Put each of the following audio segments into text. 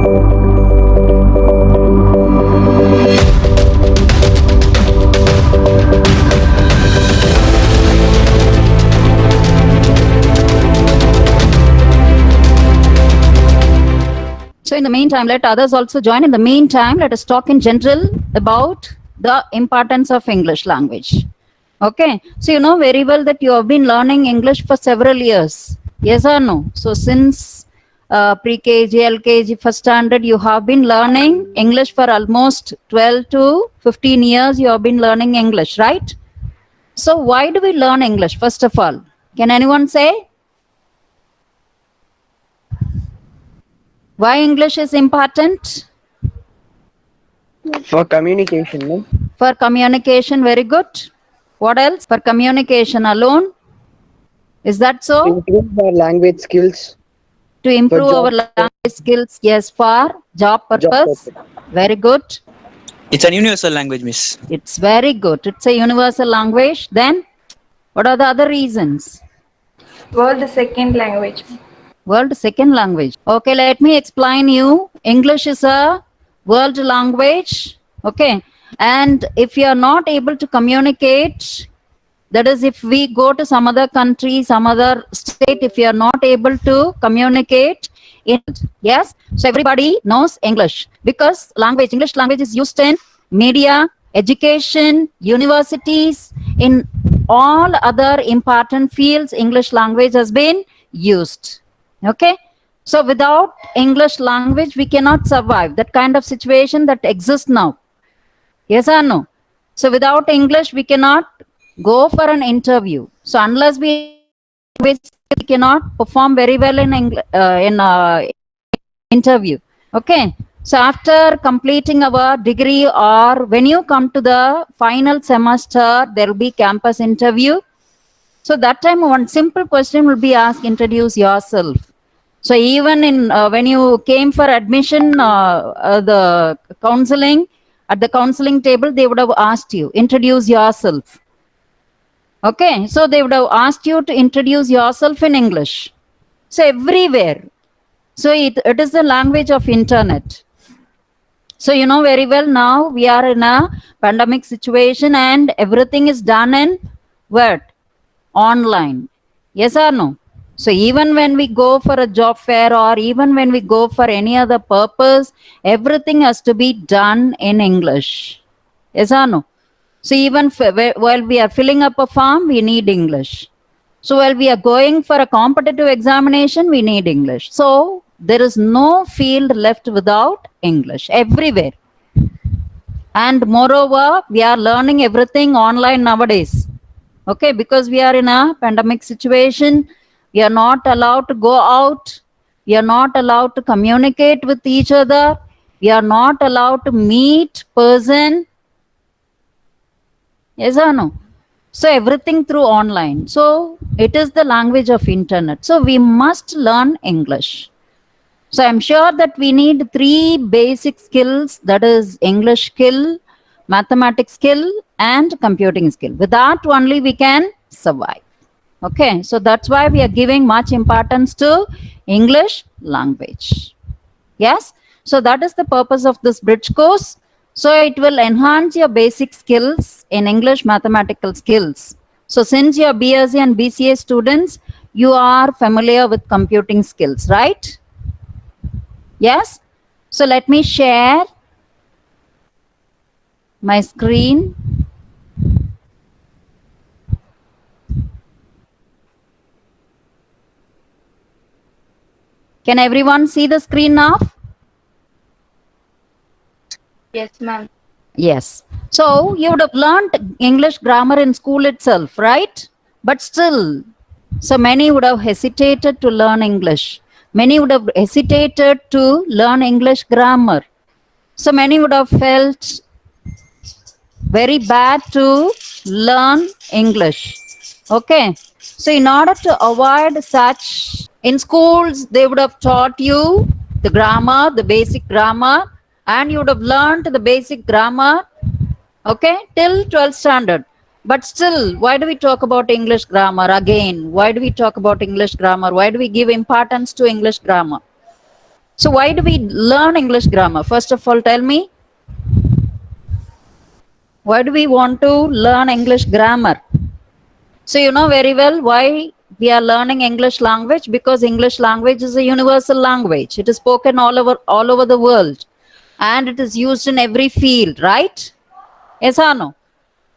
So in the meantime, let others also join. In the meantime, let us talk in general about the importance of English language. Okay, so you know very well that you have been learning English for several years. Yes or no? So since pre-KG, LKG, first standard, you have been learning English for almost 12 to 15 years. You have been learning English, right? So why do we learn English, first of all? Can anyone say? Why English is important? For communication, no? For communication, very good. What else? For communication alone? Is that To so? improve our language skills, To for improve job, our language skills, yes, for job job purpose. purpose. Very good. It's an universal language, miss. It's very good. It's a universal language. Then, what are the other reasons? World second language. World second language. Okay, let me explain you. English is a world language. Okay, and if you are not able to communicate, that is, if we go to some other country, some other state, if you are not able to communicate in, yes, so everybody knows English because language, English language is used in media, education, universities, in all other important fields, English language has been used. Okay, so without English language, we cannot survive that kind of situation that exists now. Yes or no? So without English, we cannot go for an interview. So unless we language, we cannot perform very well in interview. Okay. So after completing our degree or when you come to the final semester, there will be campus interview. So that time one simple question will be asked, introduce yourself. So even in when you came for admission, the counseling, at the counseling table, they would have asked you, introduce yourself. Okay, so they would have asked you to introduce yourself in English. So everywhere. So it is the language of internet. So you know very well now we are in a pandemic situation and everything is done in what? Online. Yes or no? So even when we go for a job fair or even when we go for any other purpose, everything has to be done in English. Yes or no? So even while we are filling up a form, we need English. So while we are going for a competitive examination, we need English. So there is no field left without English everywhere. And moreover, we are learning everything online nowadays. Okay, because we are in a pandemic situation, we are not allowed to go out, we are not allowed to communicate with each other, we are not allowed to meet person. Yes or no? So everything through online. So it is the language of internet. So we must learn English. So I'm sure that we need 3 basic skills, that is English skill, mathematics skill and computing skill. With that only we can survive. Okay, so that's why we are giving much importance to English language. Yes, so that is the purpose of this bridge course. So it will enhance your basic skills in English mathematical skills. So since you are BSc and BCA students, you are familiar with computing skills, right? Yes. So let me share my screen. Can everyone see the screen now? Yes, ma'am. Yes. So you would have learned English grammar in school itself, right? But still, so many would have hesitated to learn English. Many would have hesitated to learn English grammar. So many would have felt very bad to learn English. Okay. So in order to avoid such, in schools, they would have taught you the grammar, the basic grammar, and you would have learned the basic grammar, okay, till 12th standard. But still, why do we talk about English grammar again? Why do we talk about English grammar? Why do we give importance to English grammar? So why do we learn English grammar? First of all, tell me. Why do we want to learn English grammar? So you know very well why we are learning English language, because English language is a universal language. It is spoken all over the world, and it is used in every field, right? Yes or no?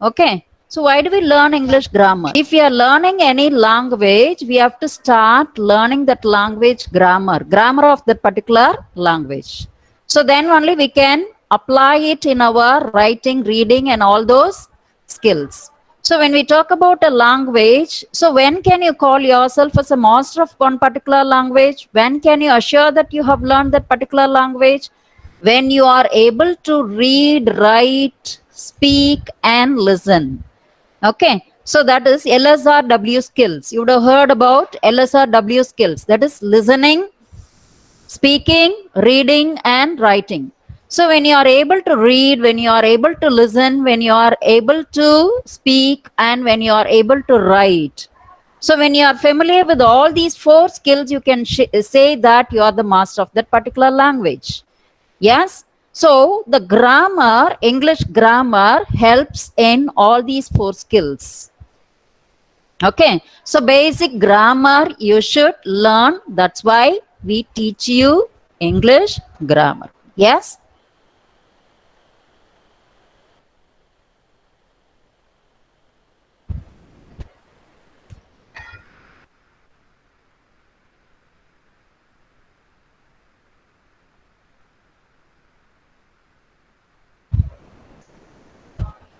Okay. So why do we learn English grammar? If we are learning any language, we have to start learning that language grammar of that particular language. So then only we can apply it in our writing, reading, and all those skills. So when we talk about a language, so when can you call yourself as a master of one particular language? When can you assure that you have learned that particular language? When you are able to read, write, speak, and listen. Okay, so that is LSRW skills. You would have heard about LSRW skills. That is listening, speaking, reading, and writing. So when you are able to read, when you are able to listen, when you are able to speak, and when you are able to write. So when you are familiar with all these four skills, you can say that you are the master of that particular language. Yes. So the grammar, English grammar, helps in all these four skills. Okay. So basic grammar you should learn. That's why we teach you English grammar. Yes.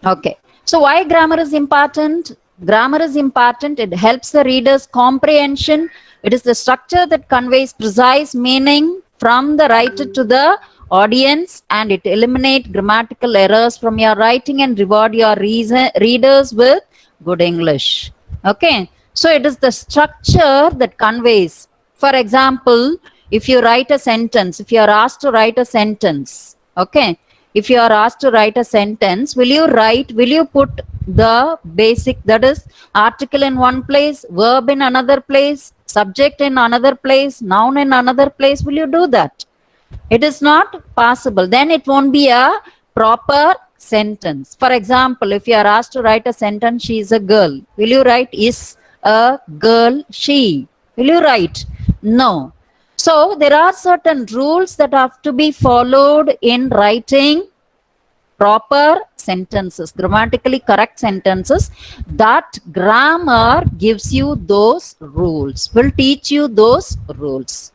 Okay. So why grammar is important? Grammar is important. It helps the reader's comprehension. It is the structure that conveys precise meaning from the writer to the audience, and it eliminates grammatical errors from your writing and reward your readers with good English. Okay. So it is the structure that conveys. For example, if you write a sentence, if you are asked to write a sentence, okay, if you are asked to write a sentence, will you put the basic, that is article in one place, verb in another place, subject in another place, noun in another place? Will you do that? It is not possible. Then it won't be a proper sentence. For example, if you are asked to write a sentence, she is a girl, will you write is a girl she? Will you write? No. So there are certain rules that have to be followed in writing proper sentences, grammatically correct sentences. That grammar gives you those rules, will teach you those rules.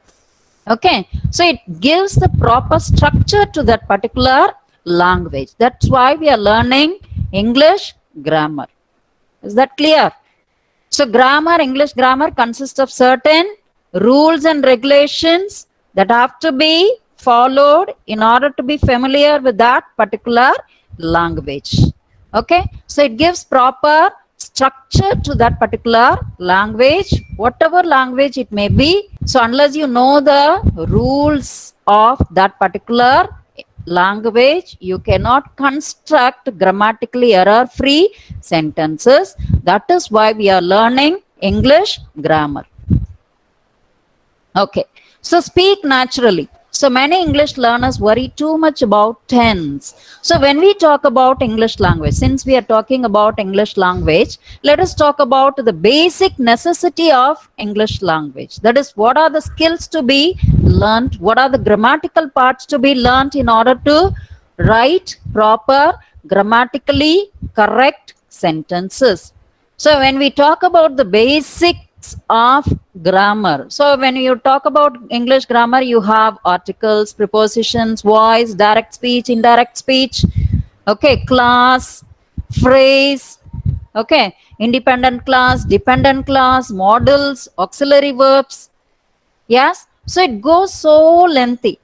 Okay, so it gives the proper structure to that particular language. That's why we are learning English grammar. Is that clear? So grammar, English grammar consists of certain rules and regulations that have to be followed in order to be familiar with that particular language. Okay, so it gives proper structure to that particular language, whatever language it may be. So unless you know the rules of that particular language, you cannot construct grammatically error-free sentences. That is why we are learning English grammar. Okay, so speak naturally. So many English learners worry too much about tense. So when we talk about English language, since we are talking about English language, let us talk about the basic necessity of English language. That is, what are the skills to be learned? What are the grammatical parts to be learned in order to write proper, grammatically correct sentences? So when we talk about the basics of grammar, so when you talk about English grammar, you have articles, prepositions, voice, direct speech, indirect speech, okay, class, phrase, okay, independent class, dependent class, modals, auxiliary verbs. Yes, so it goes so lengthy.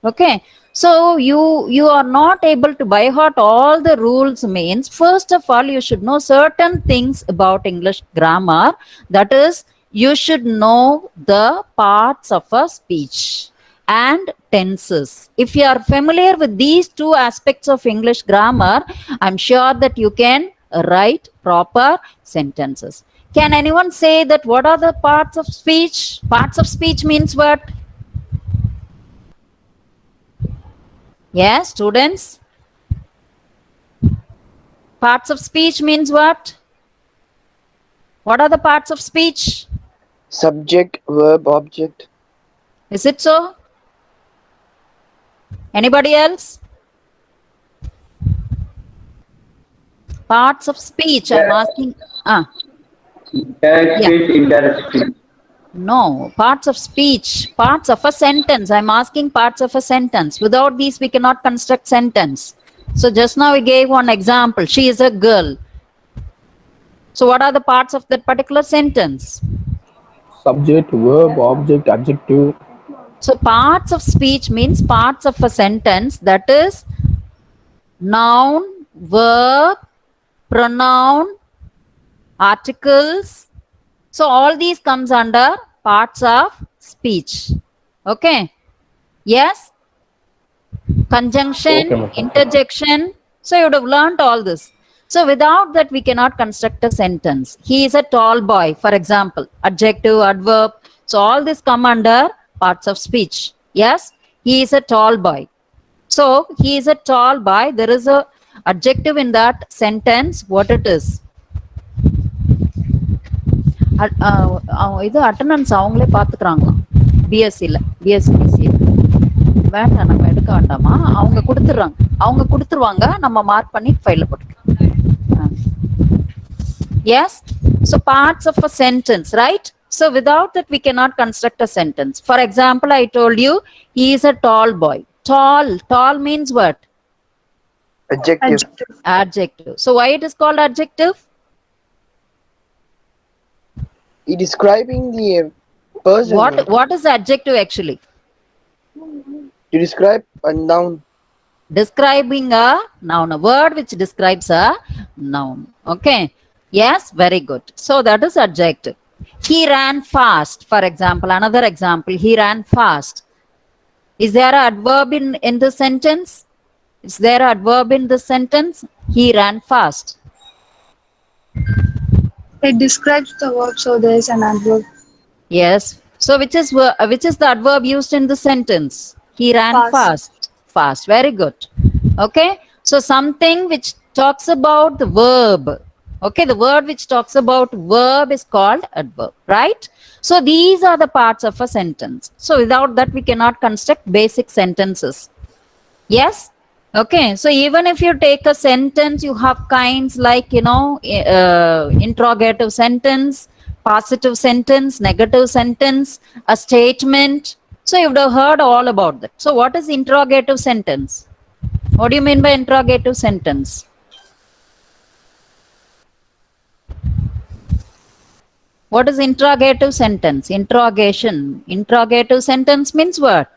Okay, so you are not able to by heart all the rules. Means first of all you should know certain things about English grammar. That is, you should know the parts of a speech and tenses. If you are familiar with these two aspects of English grammar, I'm sure that you can write proper sentences. Can anyone say that what are the parts of speech? Parts of speech means what? Yes, students. Parts of speech means what? What are the parts of speech? Subject, verb, object. Is it so? Anybody else? Parts of speech, I'm asking. Direct Yeah. speech, indirect speech. No, parts of speech, parts of a sentence. I'm asking parts of a sentence. Without these, we cannot construct sentence. So just now we gave one example. She is a girl. So what are the parts of that particular sentence? Subject, verb, object, adjective. So parts of speech means parts of a sentence, that is noun, verb, pronoun, articles. So all these comes under parts of speech. Okay. Yes. Conjunction, Okay, ma'am. interjection. So you would have learnt all this. So without that, we cannot construct a sentence. He is a tall boy, for example. Adjective, adverb. So all this come under parts of speech. Yes. He is a tall boy. So he is a tall boy. There is a adjective in that sentence. What it is? இது attendance அவங்களே பார்த்துக்கிறாங்களாம் பிஎஸ்சியில் பிஎஸ்சிபிசியில் வேண்டாம் நம்ம எடுக்க வேண்டாமா அவங்க கொடுத்துருவாங்க நம்ம mark பண்ணி ஃபைலில் போட்டுக்கலாம். Yes, so parts of a sentence, right? So without that we cannot construct a sentence. For example, I told you he is a tall boy. Tall means what? Adjective. Adjective. So why it is called adjective? Describing the person. What is adjective actually? To describe a noun. Describing a noun, a word which describes a noun. Okay. Yes, very good. So that is adjective. He ran fast, for example. Another example, he ran fast. Is there an adverb in this sentence? Is there an adverb in this sentence? He ran fast. It describes the verb, so there is an adverb. Yes. So which is the adverb used in the sentence? He ran fast. Fast. Very good. Okay. So something which talks about the verb. Okay. The word which talks about verb is called adverb. Right. So these are the parts of a sentence. So without that we cannot construct basic sentences. Yes. Okay, so even if you take a sentence, you have kinds like, interrogative sentence, positive sentence, negative sentence, a statement. So you would have heard all about that. So what is interrogative sentence? What do you mean by interrogative sentence? What is interrogative sentence? Interrogation. Interrogative sentence means what?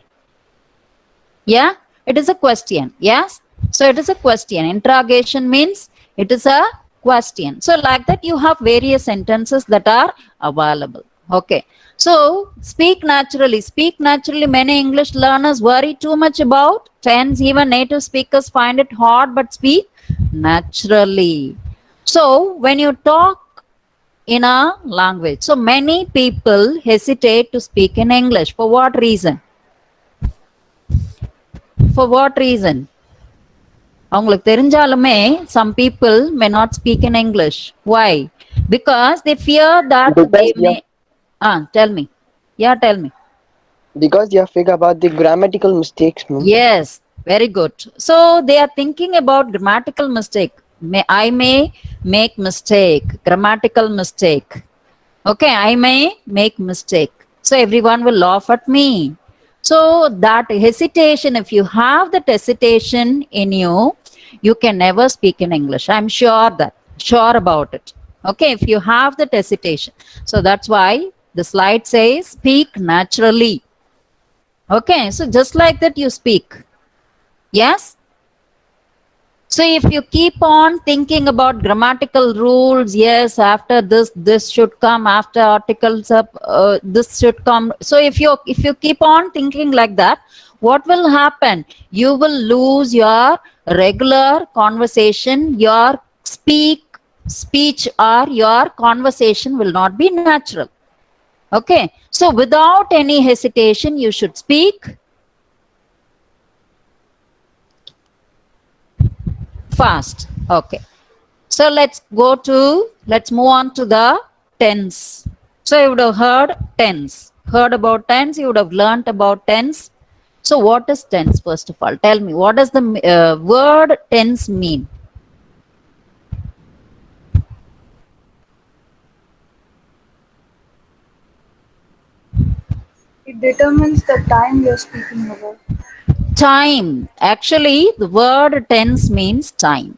Yeah. It is a question. Yes. So it is a question. Interrogation means it is a question. So like that you have various sentences that are available. Okay. So speak naturally. Speak naturally. Many English learners worry too much about tense. Even native speakers find it hard, but speak naturally. So when you talk in a language, so many people hesitate to speak in English. For what reason? For what reason? அவங்களுக்கு தெரிஞ்சாலுமே some people may not speak in English. Why? Because they fear that they may. Tell me. Yeah, tell me. Because they are figure about the grammatical mistakes. Yes, very good. So they are thinking about grammatical mistake. I may make mistake, grammatical mistake. Okay, I may make mistake. So everyone will laugh at me. So that hesitation, if you have that hesitation in you, you can never speak in English. I'm sure about it. Okay, if you have that hesitation. So that's why the slide says speak naturally. Okay, so just like that you speak. Yes. So if you keep on thinking about grammatical rules, yes, after this should come, after articles up, this should come. So if you keep on thinking like that, what will happen? You will lose your regular conversation, your speech or your conversation will not be natural. Okay. So without any hesitation, you should speak Fast. Okay. So let's move on to the tense. So you would have heard tense. Heard about tense, you would have learnt about tense. So what is tense first of all? Tell me, what does the word tense mean? It determines the time you're speaking about. Time. Actually, the word tense means time.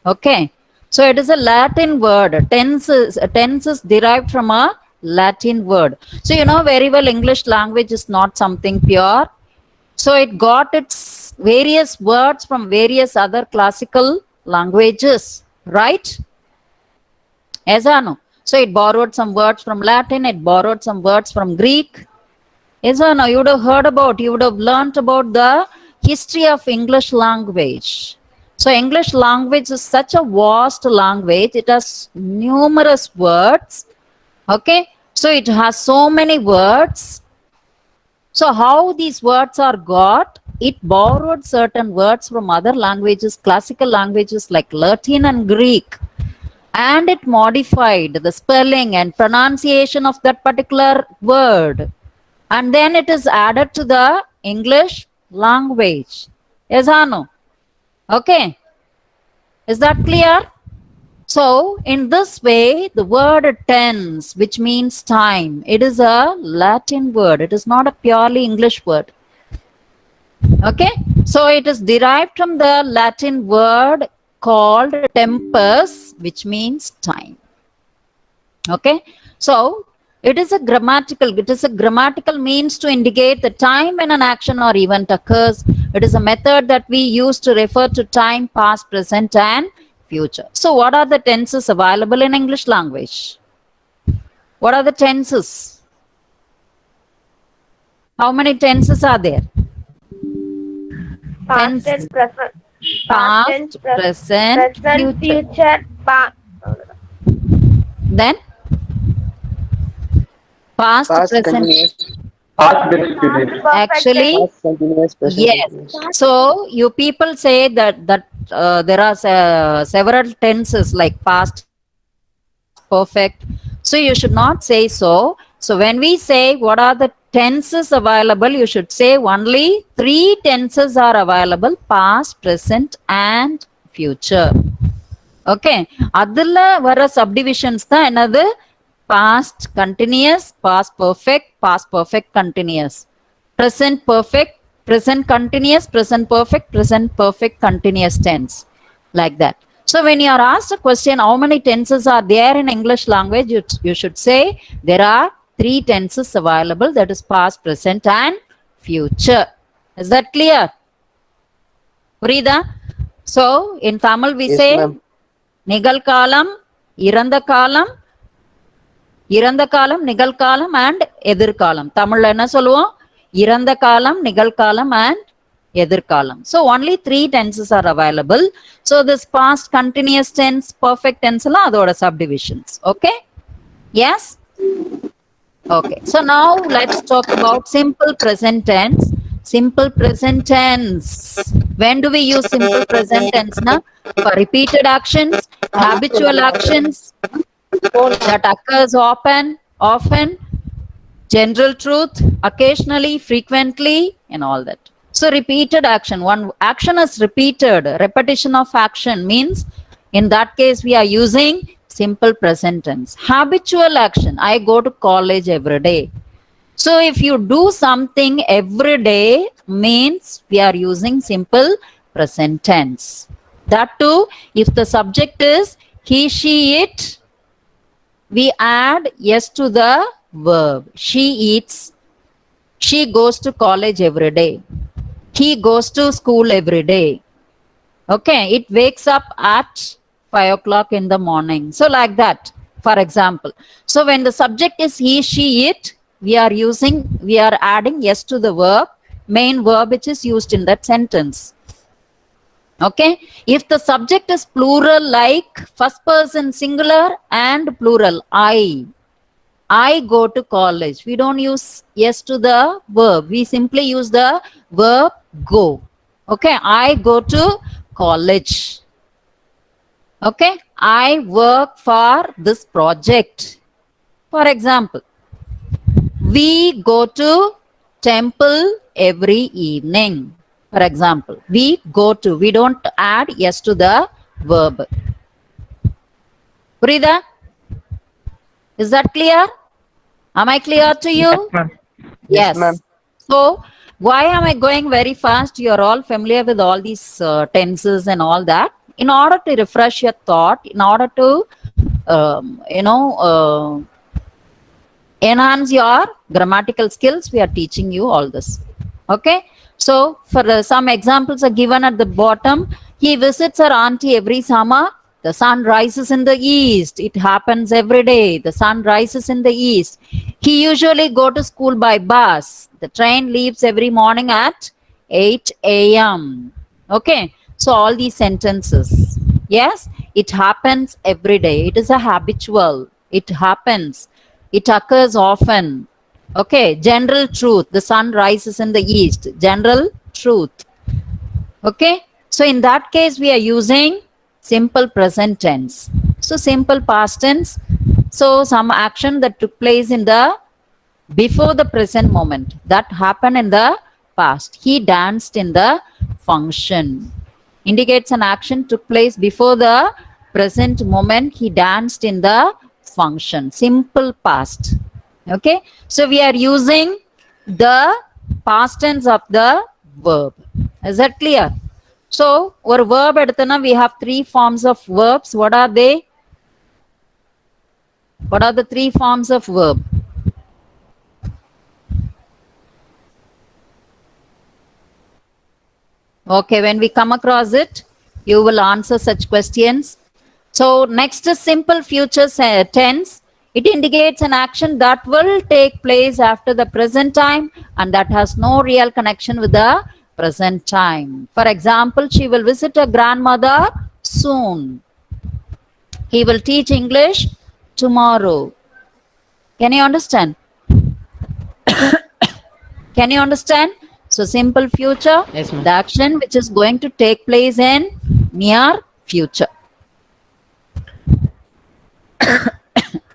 Okay. So it is a Latin word. Tense is derived from a Latin word. So you know very well English language is not something pure. So it got its various words from various other classical languages, right? Yes or no? So it borrowed some words from Latin, it borrowed some words from Greek. Yes or no? You would have heard about, you would have learnt about the history of English language. So English language is such a vast language. It has numerous words. Okay. So it has so many words. So how these words are got? It borrowed certain words from other languages, classical languages like Latin and Greek. And it modified the spelling and pronunciation of that particular word. And then it is added to the English language. Yes or no? Okay. Is that clear? So, in this way, the word tense, which means time, it is a Latin word. It is not a purely English word. Okay. So, it is derived from the Latin word called tempus, which means time. Okay. So, it is a grammatical means to indicate the time when an action or event occurs. It is a method that we use to refer to time, past, present, and future. So what are the tenses available in English language? What are the tenses? How many tenses are there? Past Tense. and present. Past, present, future. future, past. Then past, Past present. continuous. Past basic unit. Actually, Past continuous. Present yes. continuous. So you people say that there are several tenses like past, perfect. So you should not say so. So when we say what are the tenses available, you should say only 3 tenses are available: past, present, and future. Okay. Adilla vara subdivisions tha another past continuous, past perfect continuous, present perfect, present continuous, present perfect continuous tense, like that. So when you are asked a question, how many tenses are there in English language, you should say there are 3 tenses available, that is past, present, and future. Is that clear? Purida? So in Tamil we Yes, say ma'am. Nigalkalam, Irandakalam, Nigalkalam, and Edirkalam. Tamil enna solluvom? Irandakalam, Nigalkalam, and Edirkalam. So only 3 tenses are available. So this past continuous tense, perfect tense la adoda subdivisions. Okay? Yes? Okay. So now let's talk about simple present tense. Simple present tense. When do we use simple present tense? Na? For repeated actions, habitual actions that occurs often, general truth, occasionally, frequently, and all that. So repeated action, one action is repeated, repetition of action means in that case we are using simple present tense. Habitual action, I go to college every day. So if you do something every day means we are using simple present tense. That too, if the subject is he, she, it, we add yes to the verb. She eats. She goes to college every day. He goes to school every day. Okay, it wakes up at 5 o'clock in the morning. So like that, for example. So when the subject is he, she, it, we are adding yes to the verb, main verb which is used in that sentence. Okay. If the subject is plural like first person singular and plural, I go to college. We don't use yes to the verb. We simply use the verb go. Okay. I go to college. Okay, I work for this project. For example, we go to temple every evening. For example, we go to, we don't add yes to the verb. Purida, is that clear? Am I clear to you? Yes, ma'am. So, why am I going very fast? You are all familiar with all these tenses and all that. In order to refresh your thought, in order to, enhance your grammatical skills, we are teaching you all this. Okay. So, for some examples are given at the bottom. He visits her auntie every summer. The sun rises in the east. It happens every day. The sun rises in the east. He usually go to school by bus. The train leaves every morning at 8 a.m. Okay. So all these sentences. Yes, it happens every day. It is a habitual. It happens. It occurs often. Okay. General truth. The sun rises in the east. General truth. Okay. So in that case, we are using simple present tense. So simple past tense. So some action that took place in the before the present moment, that happened in the past. He danced in the function. Indicates an action took place before the present moment. He danced in the function. Simple past. Okay. So we are using the past tense of the verb. Is that clear? So, ஒரு verb எடுத்தனா we have three forms of verbs. What are they? What are the three forms of verb? Okay, when we come across it, you will answer such questions. So, next is simple future tense. It indicates an action that will take place after the present time and that has no real connection with the present time. For example, she will visit her grandmother soon. He will teach English tomorrow. Can you understand? Can you understand? So simple future, Yes, ma'am. the action which is going to take place in near future.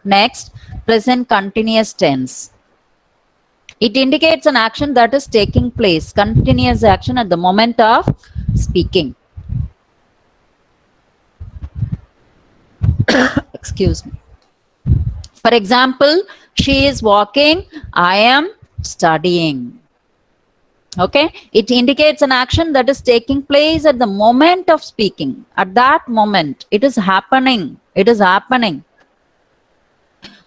Next, present continuous tense. It indicates an action that is taking place, continuous action at the moment of speaking. Excuse me. For example, she is walking, I am studying. Okay, it indicates an action that is taking place at the moment of speaking. At that moment, it is happening. It is happening.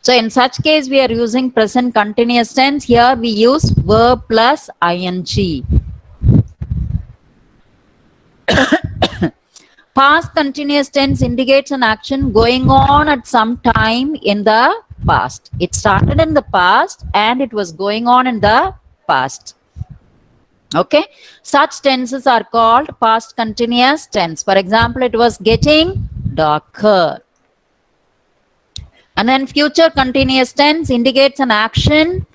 So in such case, we are using present continuous tense. Here we use verb plus ing. Past continuous tense indicates an action going on at some time in the past. It started in the past and it was going on in the past. Okay, such tenses are called past continuous tense. For example, it was getting darker. And then future continuous tense indicates an action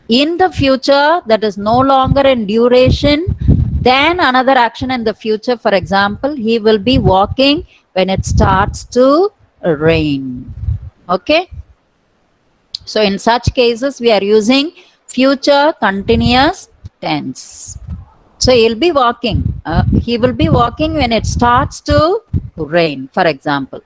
in the future that is no longer in duration. Then another action in the future. For example, he will be walking when it starts to rain. Okay. So in such cases, we are using future continuous tense. So he'll be walking. He will be walking when it starts to rain, for example.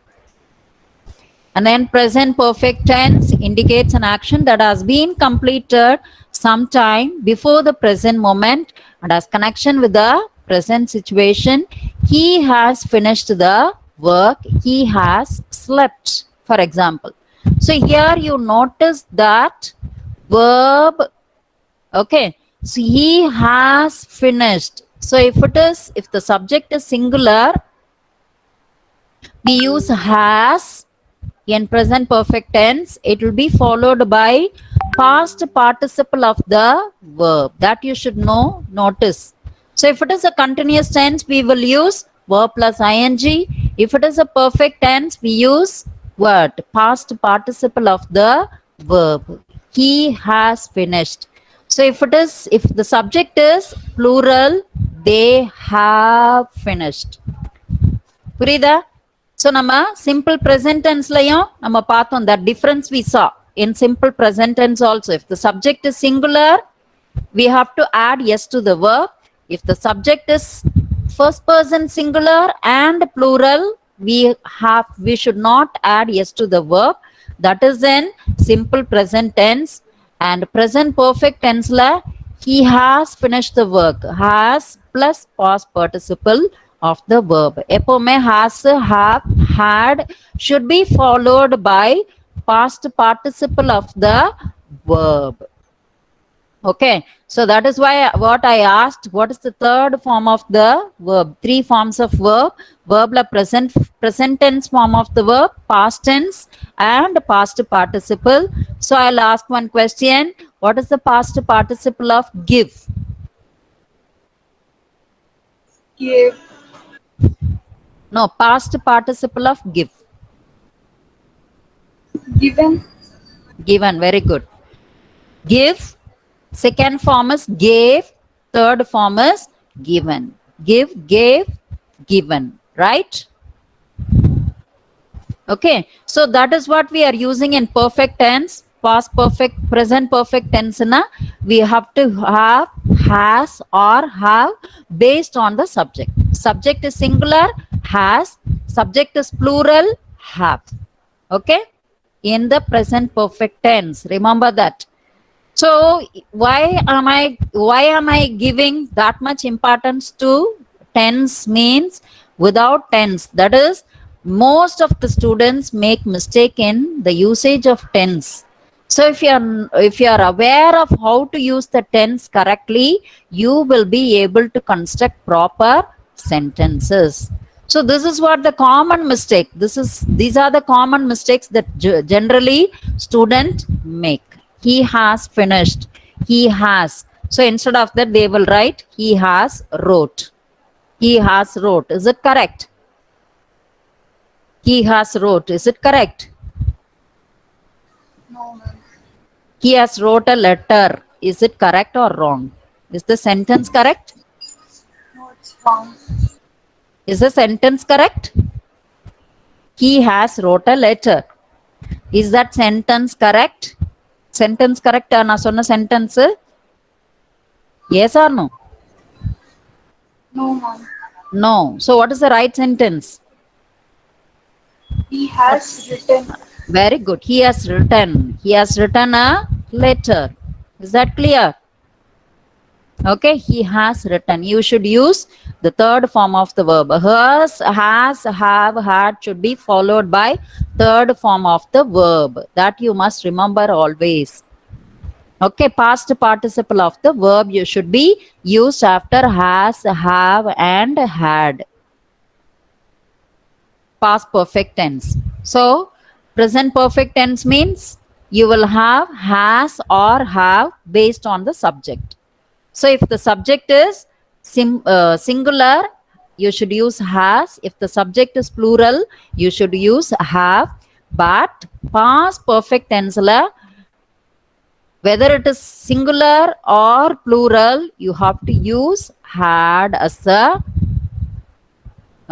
And then present perfect tense indicates an action that has been completed sometime before the present moment and has connection with the present situation. He has finished the work. He has slept, for example. So here you notice that verb. Okay. So he has finished. So if the subject is singular, we use has. In present perfect tense, it will be followed by past participle of the verb. That you should notice. So if it is a continuous tense, we will use verb plus ing. If it is a perfect tense, we use what? Past participle of the verb. He has finished. So if the subject is plural, they have finished. Purida? So நம்ம simple present tenseலயும் நம்ம பார்த்தோம் that difference we saw in simple present tense also. If the subject is singular, we have to add yes to the verb. If the subject is first person singular and plural, we should not add yes to the verb. That is in simple present tense. And present perfect tense la he has finished the work. Has plus past participle of the verb. எப்பவுமே has, have, had should be followed by past participle of the verb. Okay, so that is why what I asked, what is the third form of the verb? Three forms of verb. Verb la present tense form of the verb, past tense and past participle. So I'll ask one question. What is the past participle of give? Gave. No, past participle of give. Given. Given, very good. Give, second form is gave, third form is given. Give, gave, given, right? Okay, so that is what we are using in perfect tense. Past perfect, present perfect tense na we have to have has or have based on the subject. Subject is singular, has. Subject is plural, have. Okay, in the present perfect tense, remember that. So why am I giving that much importance to tense? Means without tense, that is most of the students make mistake in the usage of tense. So if you are aware of how to use the tense correctly, you will be able to construct proper sentences. So this is what the common mistake. These are the common mistakes that generally students make. He has finished. He has. So instead of that, they will write he has wrote. He has wrote. Is it correct? He has wrote. Is it correct? No, ma'am. He has wrote a letter. Is it correct or wrong? Is the sentence correct? No, it's wrong. Is the sentence correct? He has wrote a letter. Is that sentence correct? Sentence correct? நான் சொன்ன sentence? Yes or no? No, ma'am. No. So what is the right sentence? He has written. Very good. He has written. He has written a letter. Is that clear? Okay. He has written. You should use the third form of the verb. Has, have, had should be followed by third form of the verb. That you must remember always. Okay. Past participle of the verb you should be used after has, have, and had. Past perfect tense. So present perfect tense means you will have has or have based on the subject. So if the subject is singular, you should use has. If the subject is plural, you should use have. But past perfect tense la, whether it is singular or plural, you have to use had as a.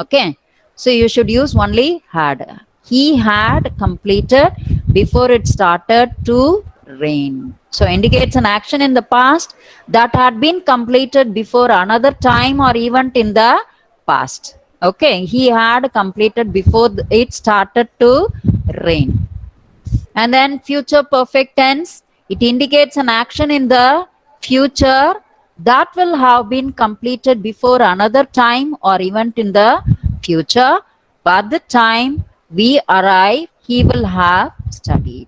Okay, so you should use only had. He had completed before it started to rain. So indicates an action in the past that had been completed before another time or event in the past. Okay, he had completed before it started to rain. And then future perfect tense, it indicates an action in the future that will have been completed before another time or event in the future. By the time we arrive, he will have studied.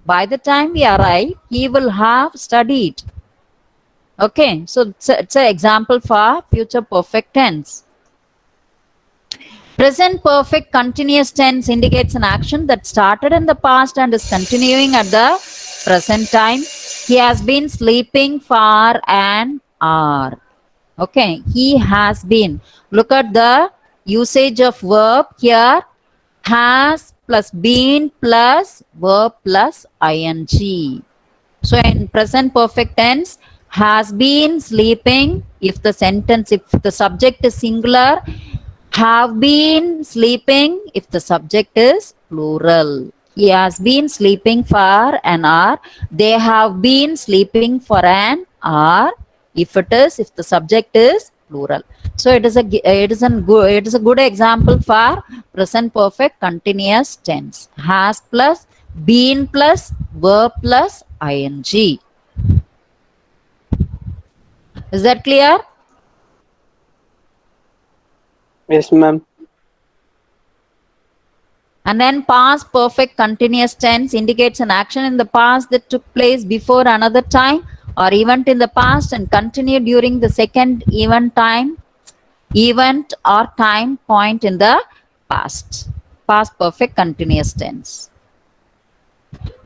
By the time we arrive, he will have studied. Okay, so it's an example for future perfect tense. Present perfect continuous tense indicates an action that started in the past and is continuing at the present time. He has been sleeping for an hour. Okay, he has been. Look at the usage of verb here. Has plus been plus verb plus ing. So in present perfect tense, has been sleeping. If the subject is singular, Have been sleeping if the subject is plural. He has been sleeping for an hour. They have been sleeping for an hour. If the subject is plural. So it is a good example for present perfect continuous tense. Has plus been plus verb plus ing. Is that clear? Yes, ma'am. And then past perfect continuous tense indicates an action in the past that took place before another time or event in the past and continued during the second event or time point in the past. Past perfect continuous tense.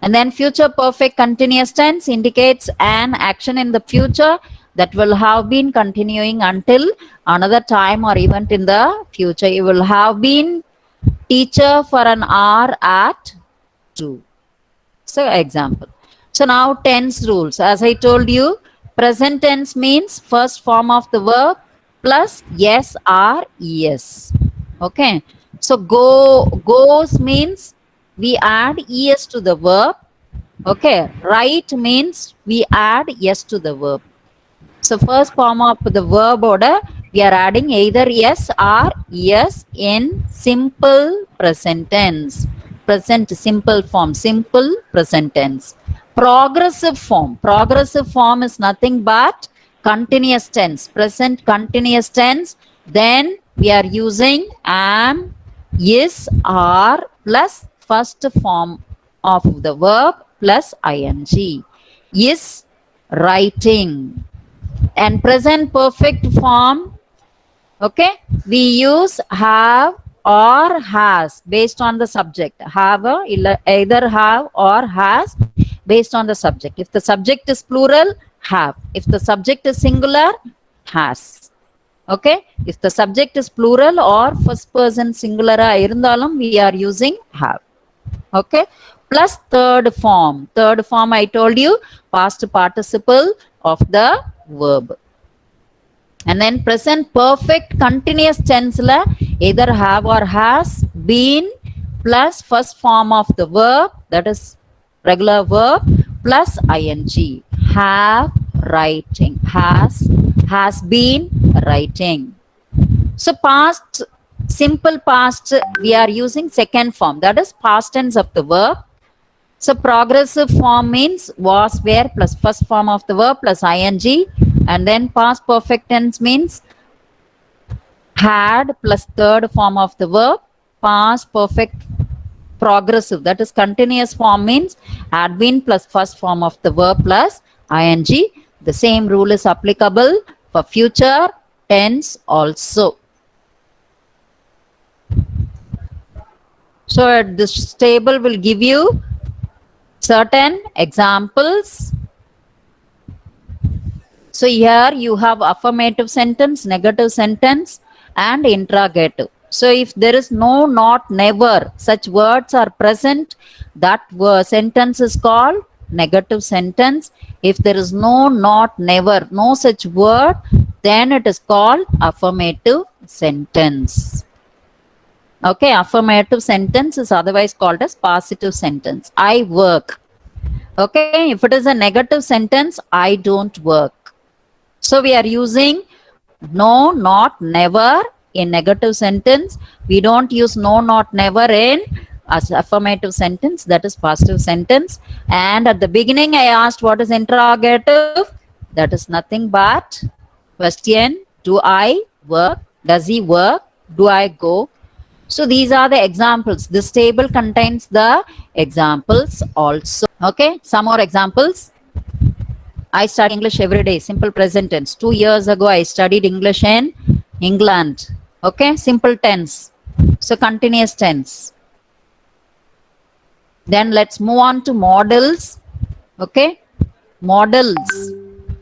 And then future perfect continuous tense indicates an action in the future that will have been continuing until another time or event in the future. You will have been teacher for an hour at 2. So example. So now tense rules. As I told you, present tense means first form of the verb plus yes or es. Okay. So goes means we add es to the verb. Okay. Right means we add yes to the verb. So first form of the verb order, we are adding either yes or yes in simple present tense. Present simple form, simple present tense. Progressive form is nothing but continuous tense, present continuous tense. Then we are using am, is, are plus first form of the verb plus ing. Is writing. And present perfect form, okay, we use have or has based on the subject. Either have or has based on the subject. If the subject is plural, have. If the subject is singular, has. Okay, if the subject is plural or first person singular irundalum, we are using have. Okay, plus third form I told you, past participle of the verb. And then present perfect continuous tense la either have or has been plus first form of the verb, that is regular verb, plus ing. Have writing, has been writing. So past, simple past, we are using second form, that is past tense of the verb. So progressive form means was, were plus first form of the verb plus ing. And then past perfect tense means had plus third form of the verb. Past perfect progressive, that is continuous form, means had been plus first form of the verb plus ing. The same rule is applicable for future tense also. So this table will give you certain examples. So here you have affirmative sentence, negative sentence, and interrogative. So if there is no, not, never, such words are present, that sentence is called negative sentence. If there is no, not, never, no such word, then it is called affirmative sentence. Okay, affirmative sentence is otherwise called as positive sentence. I work. Okay, if it is a negative sentence, I don't work. So we are using no, not, never in negative sentence. We don't use no, not, never in as affirmative sentence, that is positive sentence. And at the beginning I asked what is interrogative. That is nothing but question, do I work, does he work, do I go. So these are the examples. This table contains the examples also. Okay, some more examples. I study English every day, simple present tense. 2 years ago I studied English in England. Okay, simple tense. So continuous tense. Then let's move on to models. Okay, models.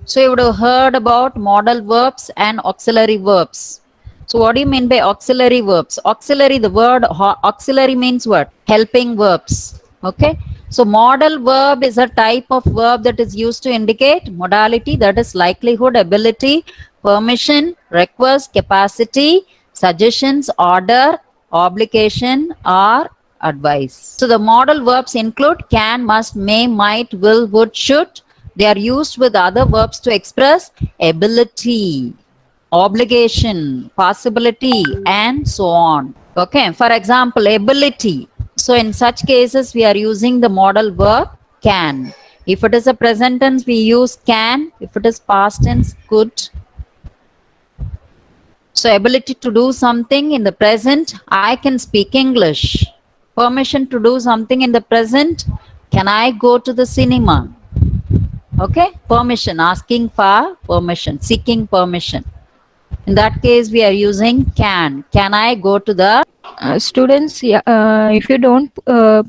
So you would have heard about modal verbs and auxiliary verbs. So what do you mean by auxiliary verbs? Auxiliary, the word auxiliary means what? Helping verbs. Okay. So modal verb is a type of verb that is used to indicate modality, that is likelihood, ability, permission, request, capacity, suggestions, order, obligation, or advice. So the modal verbs include can, must, may, might, will, would, should. They are used with other verbs to express ability, obligation, possibility, and so on. Okay, for example, ability. So in such cases, we are using the modal verb can. If it is a present tense, we use can. If it is past tense, could. So ability to do something in the present, I can speak English. Permission to do something in the present, can I go to the cinema? Okay, permission, asking for permission, seeking permission. In that case, we are using can. Can I go to the... Students, if you don't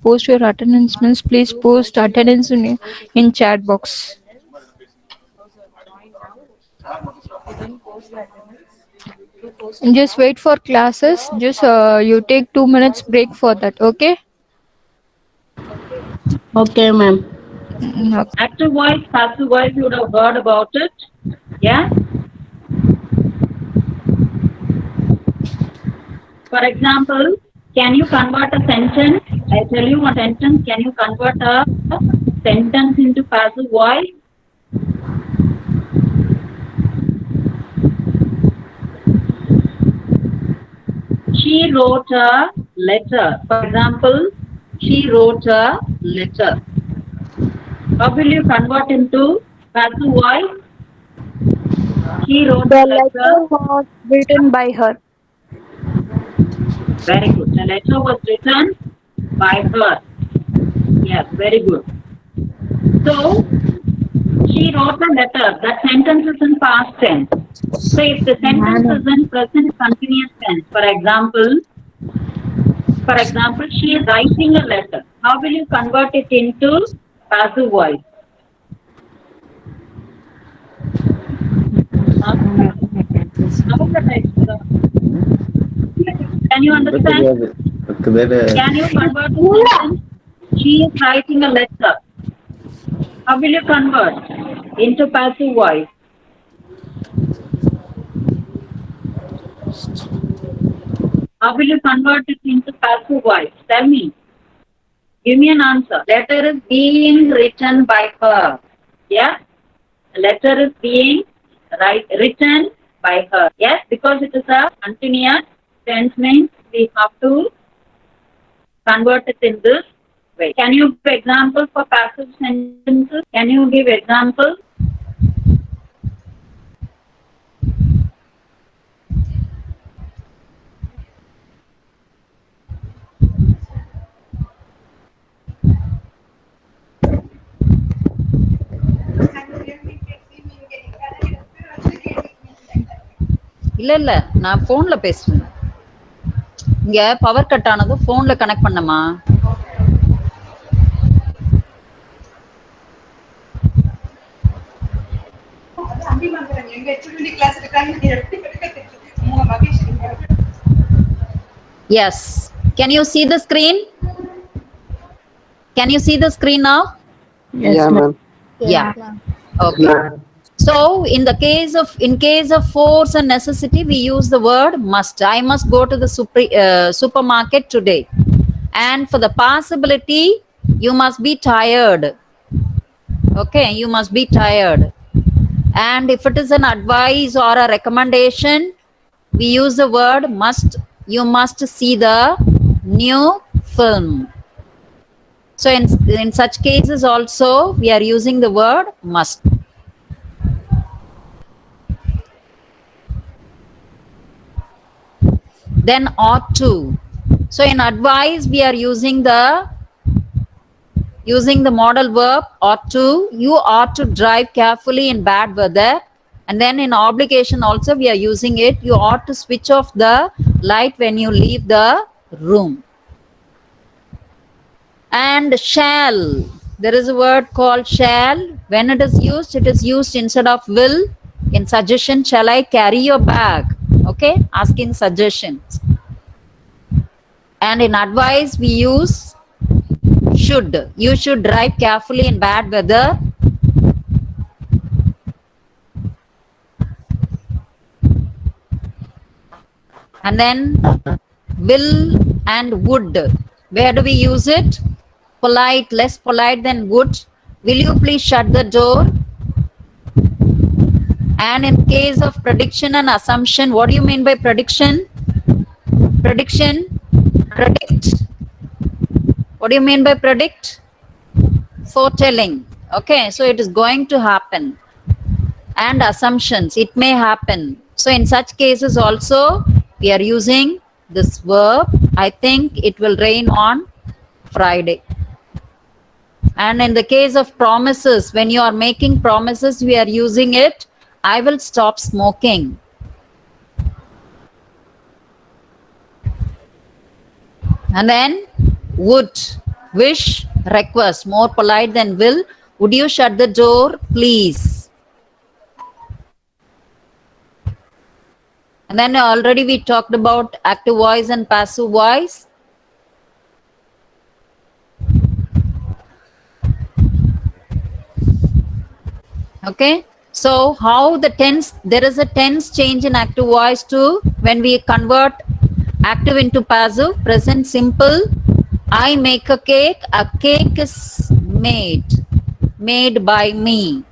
post your attendance, please post attendance in chat box. Just wait for classes. Just you take 2 minutes break for that. Okay. Okay, ma'am. Okay. Active voice, passive voice, you would have heard about it. Yeah? For example, can you convert a sentence? I tell you one sentence. Can you convert a sentence into passive voice? She wrote a letter. For example, she wrote a letter. How will you convert into passive voice? She wrote a letter. was written by her. Very good. The letter was written by her. Yes, very good. So, she wrote a letter. That sentence is in past tense. So, if the sentence is in present continuous tense, for example, she is writing a letter. How will you convert it into passive voice? Can you understand? Can you convert the sentence? She is writing a letter. How will you convert into passive voice? How will you convert it into passive voice? Tell me. Give me an answer. Letter is being written by her. Yeah? Letter is being written by her. Yes, because it is a continuous tense means we have to convert it in this way. Can you give examples for passive sentences? Can you give examples? இல்ல நான் போன்ல பேசுறேன். இங்க power cut ஆனது போன்ல connect பண்ணமா? Yes. Can you see the screen? Can you see the screen now? Yeah, ma'am. Yeah. Okay. So in case of force and necessity, we use the word must. I must go to the supermarket today. And for the possibility, you must be tired. Okay, you must be tired. And if it is an advice or a recommendation, we use the word must. You must see the new film. So in such cases also, we are using the word must. Then ought to. So in advice, we are using the modal verb ought to. You ought to drive carefully in bad weather. And then in obligation also, we are using it. You ought to switch off the light when you leave the room. And shall. There is a word called shall. When it is used instead of will. In suggestion, shall I carry your bag? Okay, asking suggestions. And in advice, we use should. You should drive carefully in bad weather. And then will and would. Where do we use it? Polite, less polite than would. Will you please shut the door? And in case of prediction and assumption, what do you mean by prediction? Prediction, predict. What do you mean by predict? Foretelling. Okay, so it is going to happen. And assumptions, it may happen. So in such cases also, we are using this verb. I think it will rain on Friday. And in the case of promises, when you are making promises, we are using it. I will stop smoking. And then would, wish, request, more polite than will. Would you shut the door, please? And then already we talked about active voice and passive voice. Okay, so how the tense, there is a tense change in active voice too when we convert active into passive. Present simple, I make a cake is made by me.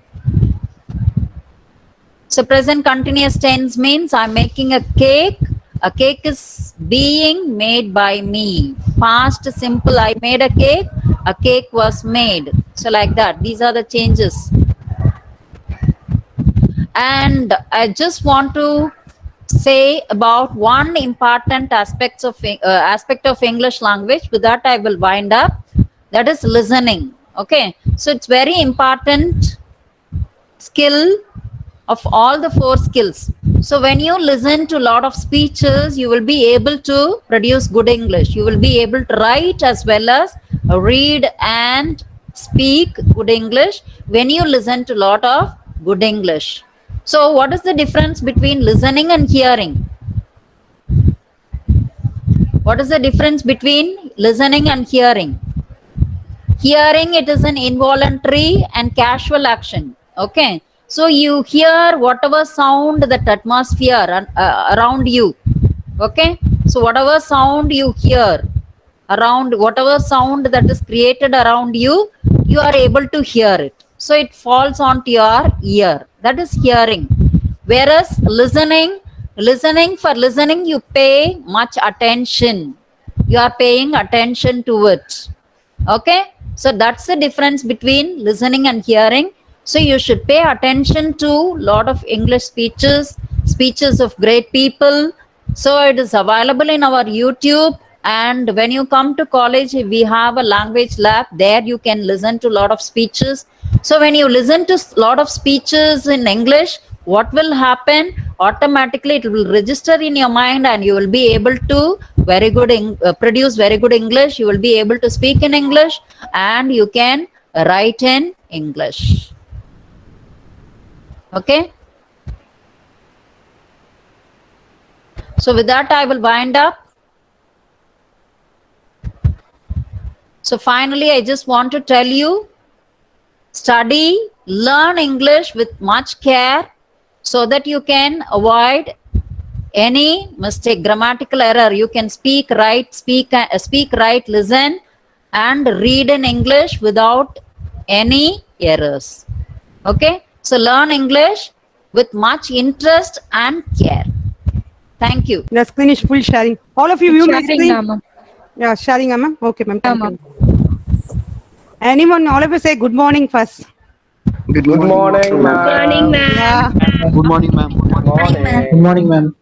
So present continuous tense means I'm making a cake is being made by me. Past simple, I made a cake was made. So like that, these are the changes. And I just want to say about one important aspect of English language. With that, I will wind up. That is listening. Okay, so it's very important skill of all the 4 skills. So when you listen to a lot of speeches, you will be able to produce good English. You will be able to write as well as read and speak good English when you listen to a lot of good English. So what is the difference between listening and hearing? What is the difference between listening and hearing? Hearing, it is an involuntary and casual action. Okay, so you hear whatever sound, that atmosphere around you. Okay, so whatever sound you hear around, whatever sound that is created around you, you are able to hear it. So it falls onto your ear. That is hearing. Whereas listening, for listening, you pay much attention. You are paying attention to it. Okay, so that's the difference between listening and hearing. So you should pay attention to a lot of English speeches of great people. So it is available in our YouTube. And when you come to college, we have a language lab. There you can listen to a lot of speeches. So when you listen to a lot of speeches in English, what will happen? Automatically it will register in your mind and you will be able to produce very good English. You will be able to speak in English and you can write in English. Okay. So with that, I will wind up. So finally, I just want to tell you, study, learn English with much care so that you can avoid any mistake, grammatical error. You can speak, write, listen and read in English without any errors. Okay, so learn English with much interest and care. Thank you. The screen is full sharing. All of you view my Sharing, screen? ma'am. Yeah, sharing, ma'am. Okay, ma'am. Yeah, ma'am. Anyone, all of you say good morning first. Good morning, ma'am. Yeah. Good morning, ma'am. Good morning, ma'am.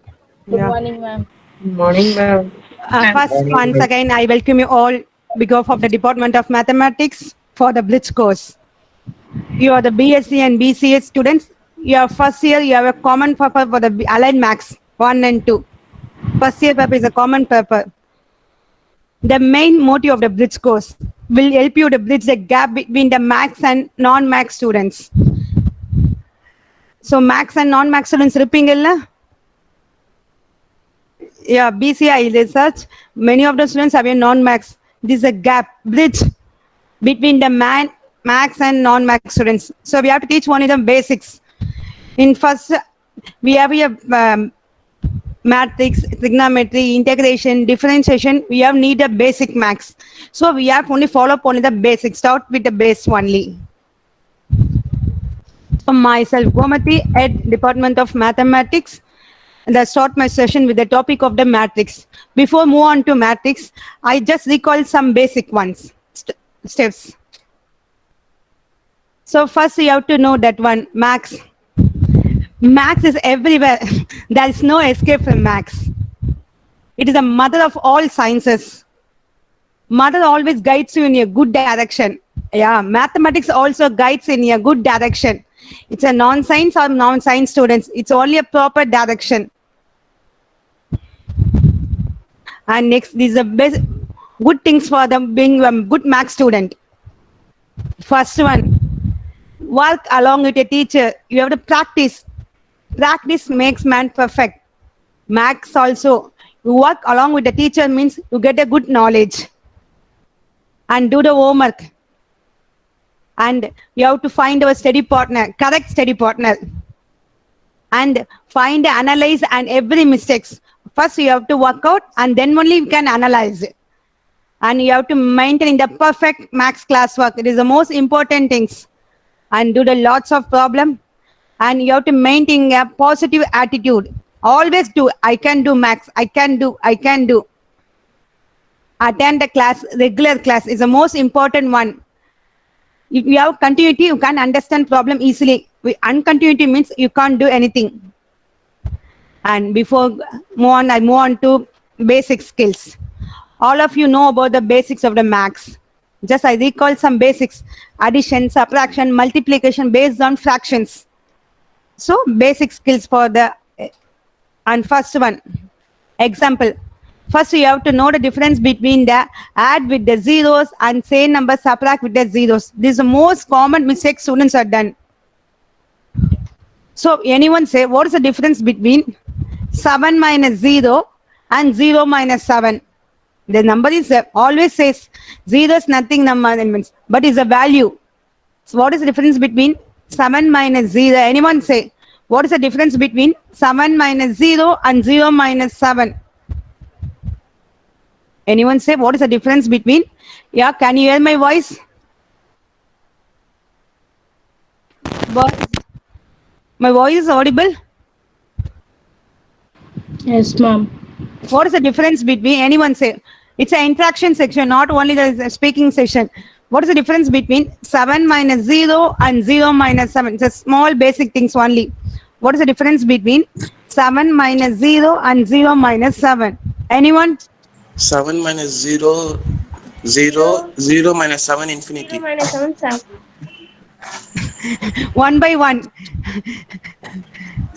Yeah. First, once again, I welcome you all behalf of the Department of Mathematics for the Blitz course. You are the BSc and BCA students. Your first year, you have a common paper for the Aligned Maths 1 and 2. First year paper is a common paper. The main motive of the Blitz course will help you to bridge the gap between the maths and non-maths students. So maths and non-maths students irupingalla? Yeah, BCI research, many of the students have a non-maths. This is a gap, bridge between the maths and non-maths students. So we have to teach one of them basics. In first, we have a matrix, trigonometry, integration, differentiation, we have need a basic maths. So we have only follow up only the basics, start with the base only. So myself, Gomati, Head Department of Mathematics, and I start my session with the topic of the matrix. Before move on to matrix, I just recall some basic ones, steps. So first you have to know that one, max. Max is everywhere. There is no escape from max. It is the mother of all sciences. Mother always guides you in a good direction. Yeah, mathematics also guides in a good direction. It's a non-science or non-science students. It's only a proper direction. And next, these are best good things for them being a good math student. First one, work along with a teacher. You have to practice. Practice makes man perfect. Maths also, you work along with the teacher means you get a good knowledge. And do the homework. And you have to find our study partner, correct study partner. And find, analyze and every mistakes. First you have to work out and then only you can analyze it. And you have to maintain the perfect maths classwork. It is the most important things. And do the lots of problem. And you have to maintain a positive attitude. Always do, I can do maths, I can do. Attend the class, regular class is the most important one. If you have continuity, you can understand problem easily. Uncontinuity means you can't do anything. And before I move on to basic skills. All of you know about the basics of the maths. Just I recall some basics. Addition, subtraction, multiplication based on fractions. So basic skills for the, and first one, example. First you have to know the difference between the add with the zeros and same number subtract with the zeros. This is the most common mistake students are done. So anyone say, what is the difference between 7 minus 0 and 0 minus 7? The number is always says 0 is nothing number elements, but is a value. So what is the difference between 7 minus 0? Anyone say, what is the difference between 7 minus 0 and 0 minus 7? Anyone say, what is the difference between? Yeah, can you hear my voice? My voice is audible? Yes, ma'am. What is the difference between, anyone say? It's an interaction section, not only the speaking session. What is the difference between 7 minus 0 and 0 minus 7? It's a small basic things only. What is the difference between 7 minus 0 and 0 minus 7? Anyone? 7 minus 0, 0, 0 minus 7, infinity. 0 minus 7, 7. One by one.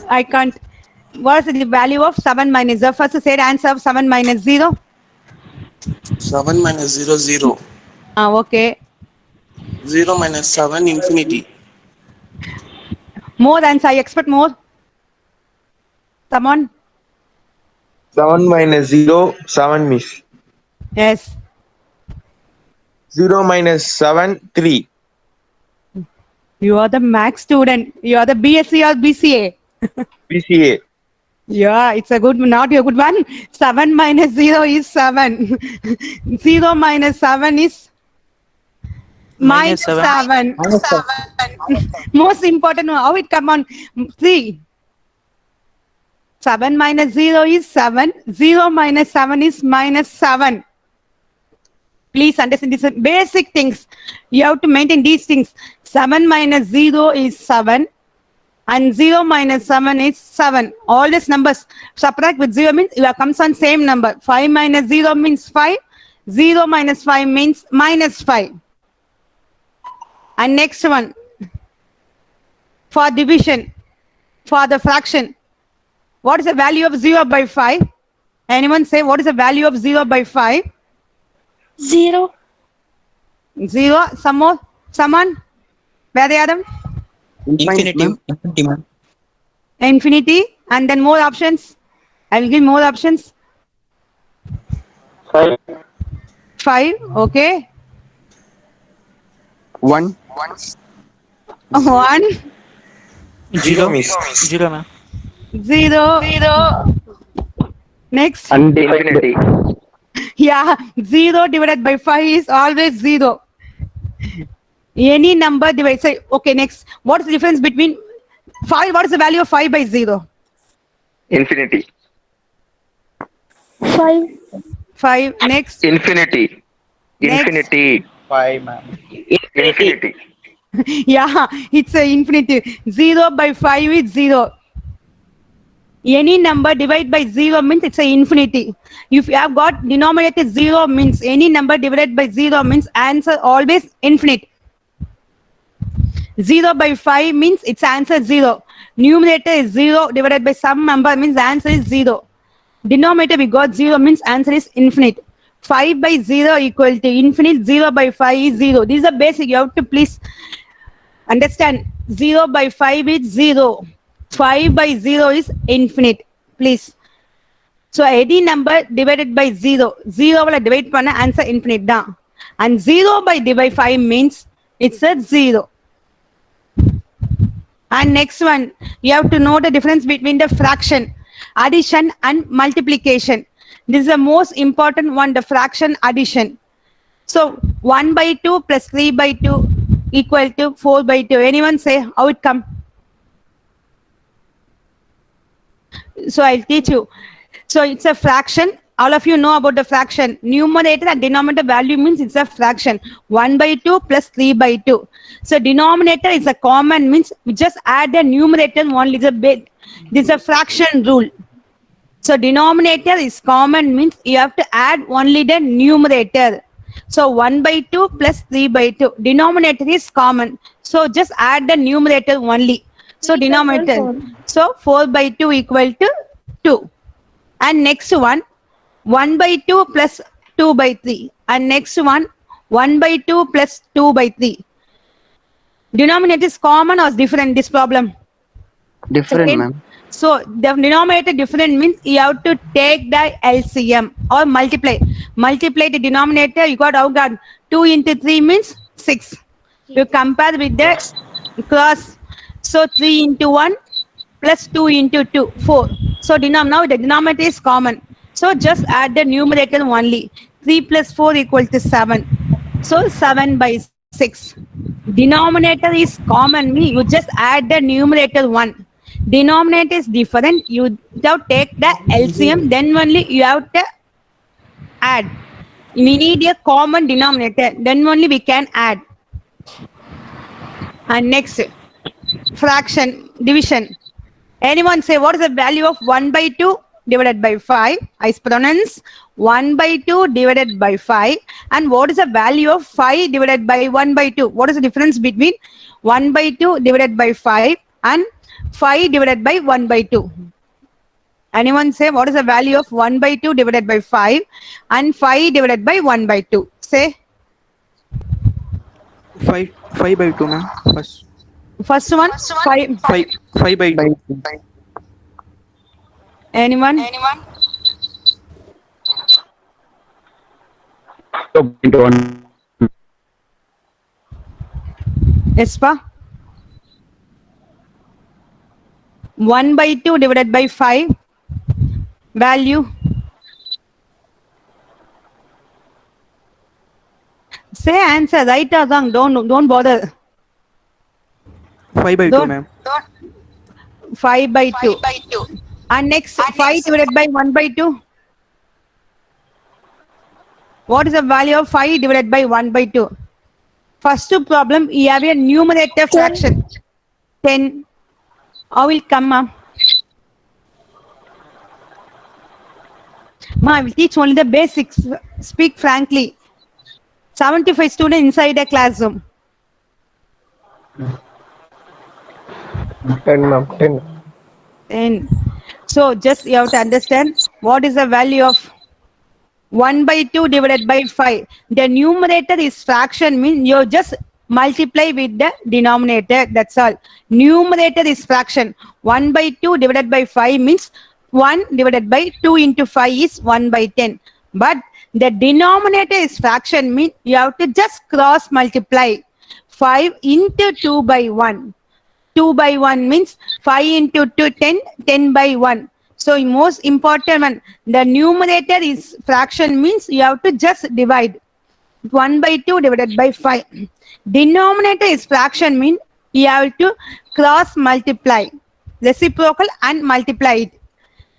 I can't. What is the value of 7 minus 0? First say the answer of 7 minus 0. 7 minus 0, 0. Okay. 0 minus 7, infinity. More answer, I expect more. Someone? 7 minus 0, 7 miss. Yes. 0 minus 7, 3. You are the max student. You are the BSc or BCA. BCA. Yeah, it's a good, not a good one. 7 minus 0 is 7. 0 minus 7 is minus 7. Most important one, how it come on? 3. 7 minus 0 is 7. 0 minus 7 is minus 7. Please understand these are basic things. You have to maintain these things. 7 minus 0 is 7. And 0 minus 7 is 7. All these numbers subtract with 0 means you have comes on same number. 5 minus 0 means 5. 0 minus 5 means minus 5. And next one. For division. For the fraction. What is the value of 0 by 5? Anyone say what is the value of 0 by 5? 0. 0. Some more? Someone? Where they are them? Infinity, ma'am. Infinity. And then more options. I will give more options. 5. 5. Okay. 1. 1. 0 miss. 0, ma'am. 0. Next. Infinity. Yeah, 0 divided by 5 is always 0. Any number divided. Say, okay, next. What is the difference between 5? What is the value of 5 by 0? Infinity. 5. 5. Next. Infinity. Next. Infinity. 5, ma'am. Infinity. Yeah, it's a infinity. 0 by 5 is 0. Any number divided by 0 means it's a infinity. If you have got denominator 0 means any number divided by 0 means answer always infinite. 0 by 5 means its answer 0. Numerator is 0 divided by some number means answer is 0. Denominator we got 0 means answer is infinite. 5 by 0 equal to infinite. 0 by 5 is 0. This is the basic. You have to please understand. 0 by 5 is 0. 5 by 0 is infinite. Please. So any number divided by 0. 0 will divide panna answer infinite da. And 0 by divide 5 means it's a 0. And next one, you have to know the difference between the fraction, addition and multiplication. This is the most important one, the fraction addition. So 1 by 2 plus 3 by 2 equal to 4 by 2. Anyone say how it come? So I'll teach you. So it's a fraction. All of you know about the fraction. Numerator and denominator value means it's a fraction. 1 by 2 plus 3 by 2. So denominator is a common means we just add the numerator only. This is a fraction rule. So denominator is common means you have to add only the numerator. So 1 by 2 plus 3 by 2. Denominator is common. So just add the numerator only. So denominator. So 4 by 2 equal to 2. And next one, 1 by 2 plus 2 by 3. And next one, 1 by 2 plus 2 by 3. Denominator is common or different this problem? Different, Second. ma'am. So the denominator different means you have to take the LCM or multiply. Multiply the denominator, you got out 2 into 3 means 6. You compare with the cross. So 3 into 1 plus 2 into 2, 4. So now the denominator is common. So just add the numerator only. 3 plus 4 equal to 7. So 7 by 6. Denominator is common means you just add the numerator 1. Denominator is different. You have to take the LCM, then only you have to add. We need a common denominator, then only we can add. And next, fraction, division. Anyone say what is the value of 1 by 2 divided by 5? I pronounce 1 by 2 divided by 5. And what is the value of 5 divided by 1 by 2? What is the difference between 1 by 2 divided by 5 and 5 divided by 1 by 2? Anyone say what is the value of 1 by 2 divided by 5 and 5 divided by 1 by 2? Say. 5 by 2, ma'am. First one, 5. 5 by 2. Anyone? Yes, pa? 1 by 2 divided by 5. Value. Say answer, right or wrong. Don't bother. 5 by 2, ma'am. 5 by 2. And next, 5 divided by 1 by 2. What is the value of 5 divided by 1 by 2? First problem, you have a numerator fraction. 10. How will come, ma'am? Ma, I will teach only the basics. Speak frankly. 75 students inside a classroom. 10, ma'am. 10. 10. So just you have to understand what is the value of 1 by 2 divided by 5. The numerator is fraction means you just multiply with the denominator. That's all. Numerator is fraction. 1 by 2 divided by 5 means 1 divided by 2 into 5 is 1 by 10. But the denominator is fraction means you have to just cross multiply. 5 into 2 by 1. 2 by 1 means 5 into 2, 10, 10 by 1. So most important one, the numerator is fraction means you have to just divide 1 by 2 divided by 5. Denominator is fraction mean you have to cross multiply, reciprocal and multiply it.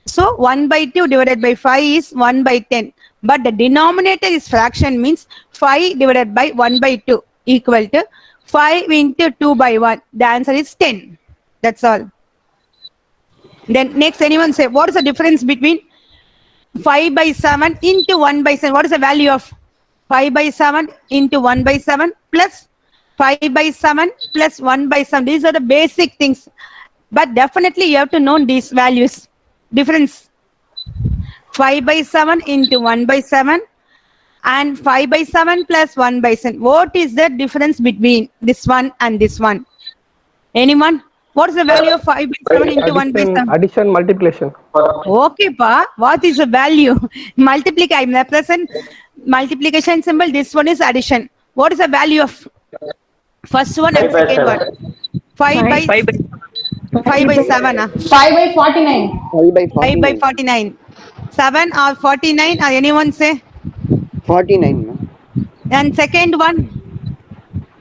So 1 by 2 divided by 5 is 1 by 10. But the denominator is fraction means 5 divided by 1 by 2 equal to 5 into 2 by 1. The answer is 10. That's all. Then next, anyone say, what is the difference between 5 by 7 into 1 by 7? What is the value of 5 by 7 into 1 by 7 plus 5 by 7 plus 1 by 7? These are the basic things. But definitely you have to know these values. Difference 5 by 7 into 1 by 7 and 5 by 7 plus 1 by 7. What is the difference between this one and this one? Anyone? What is the value of 5 by 7 into 1 by 7? Addition, multiplication. Okay, pa. What is the value? Multiplication. I represent multiplication symbol. This one is addition. What is the value of first one and second one? 5 by 7. 5 by 49. 5 by 5 by 49. 49. 7 or 49 or anyone say? 49, ma'am. And second one?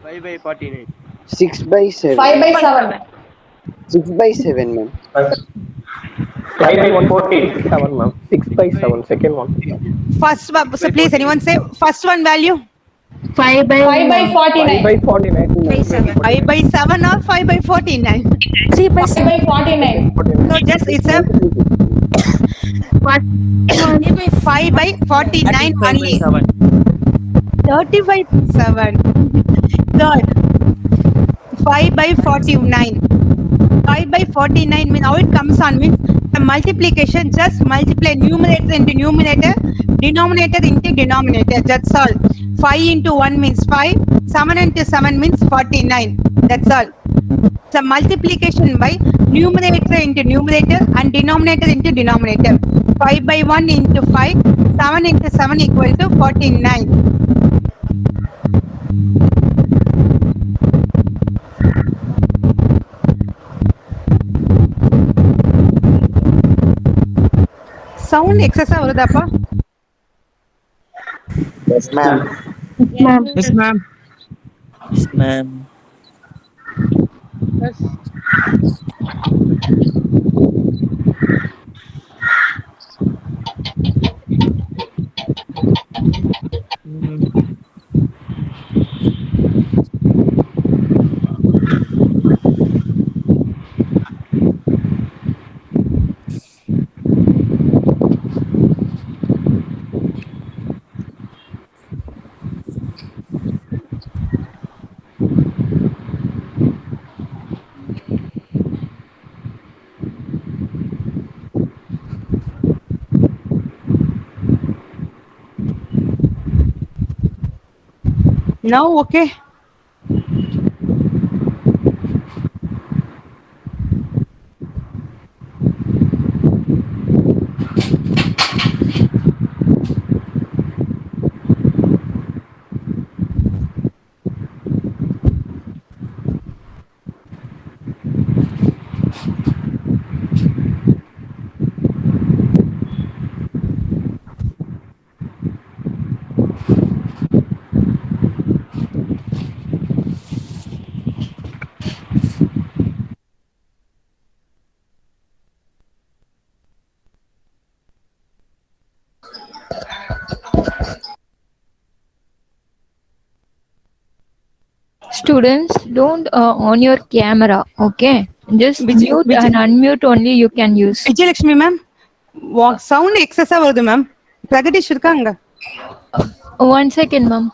5 by 49. 6 by 7. 5 by 7. 6 by 7, ma'am. 5 by 140. 7, ma'am. 6 by 7, second one. First one. So please, anyone say first one value? 5 by 5 49. by 49. 5 by 7 or 5 by 49? 5 by 49. So just it's a 5 by 49 only. 35 by 7. Third. 5 by 49. 5 by 49 means how it comes on means the multiplication, just multiply numerator into numerator, denominator into denominator. That's all. 5 into 1 means 5. 7 into 7 means 49. That's all. So multiplication by numerator into numerator and denominator into denominator. 5 by 1 into 5. 7 into 7 equal to 49. Sound excessive varudappa? Yes, ma'am. Yes, ma'am. Yes, ma'am. Now okay. Students, don't on your camera, okay? Just mute which- and unmute only you can use. Vijayalakshmi ma'am, sound excessive varudhu ma'am. Pragadish irukanga. 1 second, ma'am.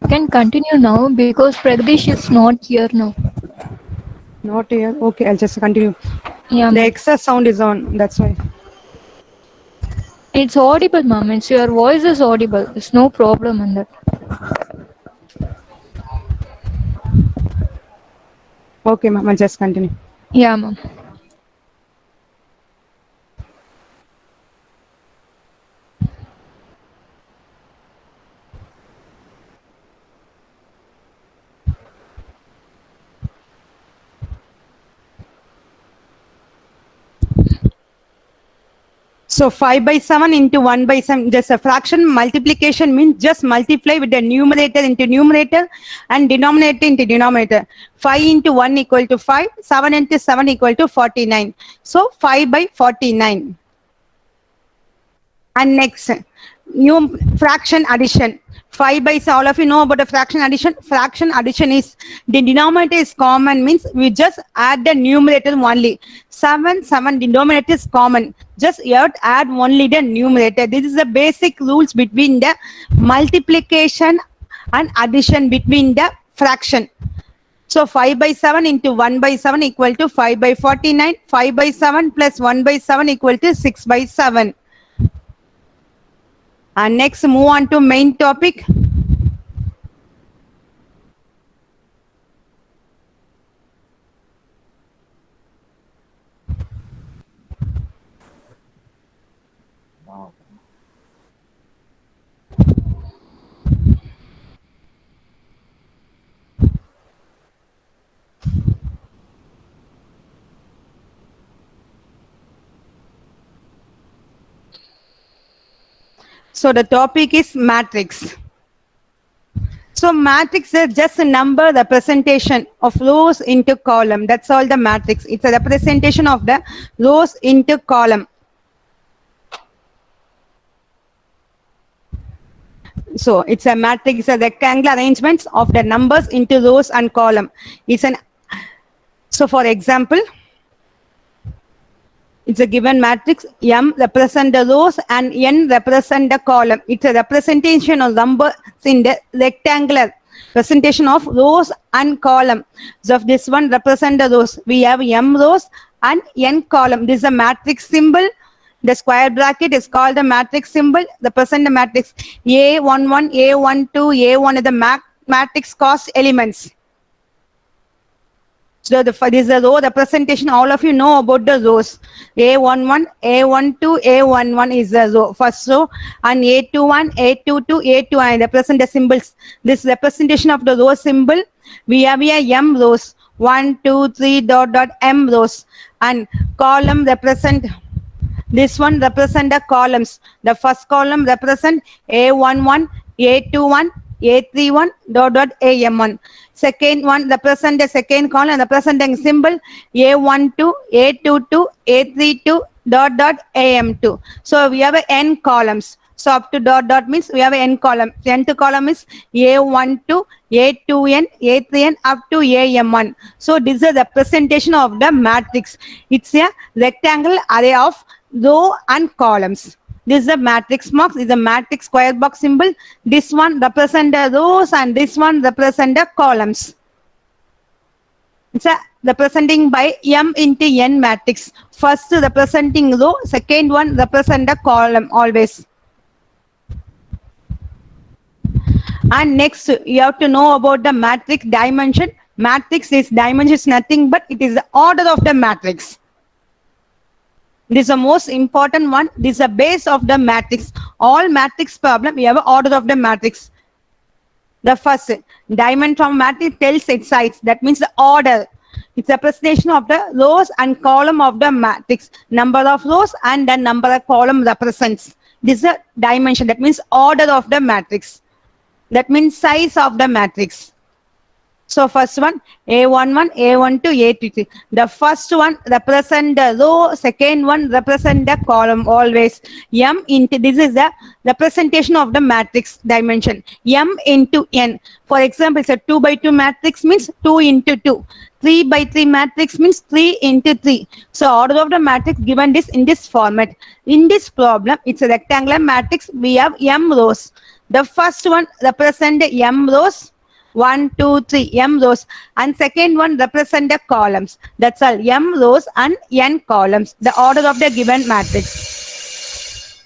You can continue now because Pragdish is not here now. Not here. Okay, I'll just continue. Yeah, The ma'am. excess sound is on. That's why. It's audible, ma'am. It's your voice is audible. There's no problem in that. Okay, ma'am. I'll just continue. Yeah, ma'am. So 5 by 7 into 1 by 7, just a fraction multiplication means just multiply with the numerator into numerator and denominator into denominator. 5 into 1 equal to 5, 7 into 7 equal to 49. So 5 by 49. And next, new fraction addition. 5 by 7, all of you know about the fraction addition. Fraction addition is, the denominator is common, means we just add the numerator only. 7 denominator is common. Just you have to add only the numerator. This is the basic rules between the multiplication and addition between the fraction. So 5 by 7 into 1 by 7 equal to 5 by 49. 5 by 7 plus 1 by 7 equal to 6 by 7. And next, move on to main topic. So the topic is matrix. So matrix is just a number representation of rows into column. That's all the matrix. It's a representation of the rows into column. So it's a matrix, it's a rectangular arrangements of the numbers into rows and column. So for example, it's a given matrix. M represent the rows and N represent the column. It's a representation of numbers in the rectangular presentation of rows and column. So if this one represent the rows, we have M rows and N column. This is a matrix symbol. The square bracket is called the matrix symbol. Represent the matrix. A11, A12, A1 is the matrix cost elements. So this is the row representation. All of you know about the rows. A11, A12, A11 is the row, first row, and A21, A22, A2 represent the symbols. This representation of the row symbol, we have here M rows, 1, 2, 3, dot, dot, M rows, and column represent. This one represent the columns. The first column represent A11, A21, A31, dot, dot, AM1. Second one represent the second column, representing symbol A12, A22, A32, dot, dot, AM2. So we have a N columns. So up to dot, dot means we have a N column. The nth column is A12, A2N, A3N, up to AM1. So this is a representation of the matrix. It's a rectangle array of row and columns. This is a matrix box, is a matrix square box symbol. This one represent the rows and this one represent the columns. It's a representing by M into N matrix. First representing row, second one represent the column always. And next you have to know about the matrix dimension. Matrix is dimension is nothing but it is the order of the matrix. This is the most important one. This is the base of the matrix. All matrix problem, we have an order of the matrix. The first dimension from matrix tells its size. That means the order. It's a presentation of the rows and column of the matrix. Number of rows and the number of column represents. This is a dimension. That means order of the matrix. That means size of the matrix. So first one, A11, A12, A23. The first one represent the row, second one represent the column always. M into, this is the representation of the matrix dimension. M into N. For example, it's a 2 by 2 matrix means 2 into 2. 3 by 3 matrix means 3 into 3. So order of the matrix given this in this format. In this problem, it's a rectangular matrix. We have M rows. The first one represent the M rows. 1, 2, 3, M rows, and second one represent the columns. That's all, M rows and N columns, the order of the given matrix.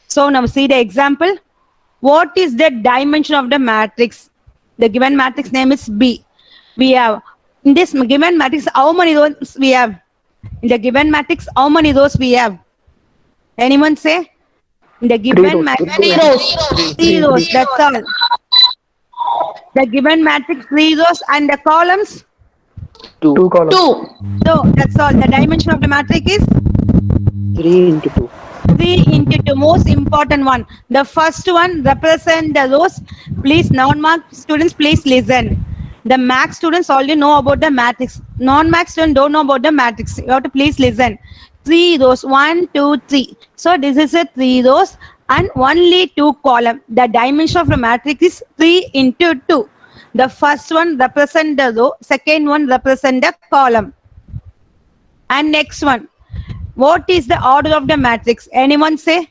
So now see the example. What is the dimension of the matrix? The given matrix name is B. We have, in this given matrix, how many rows we have? In the given matrix, how many rows we have? Anyone say? In the given matrix, 3 rows. 3 rows, that's all. The given matrix 3 rows and the columns 2 columns. 2. So that's all. The dimension of the matrix is 3 into 2. 3 into 2, most important one. The first one represent the rows. Please, non-mark students, please listen. The max students already know about the matrix. Non-max students don't know about the matrix. You have to please listen. 3 rows, 1, 2, 3. So this is a 3 rows and only 2 column. The dimension of the matrix is 3 into 2. The first one represent the row, second one represent the column. And next one, what is the order of the matrix? Anyone say?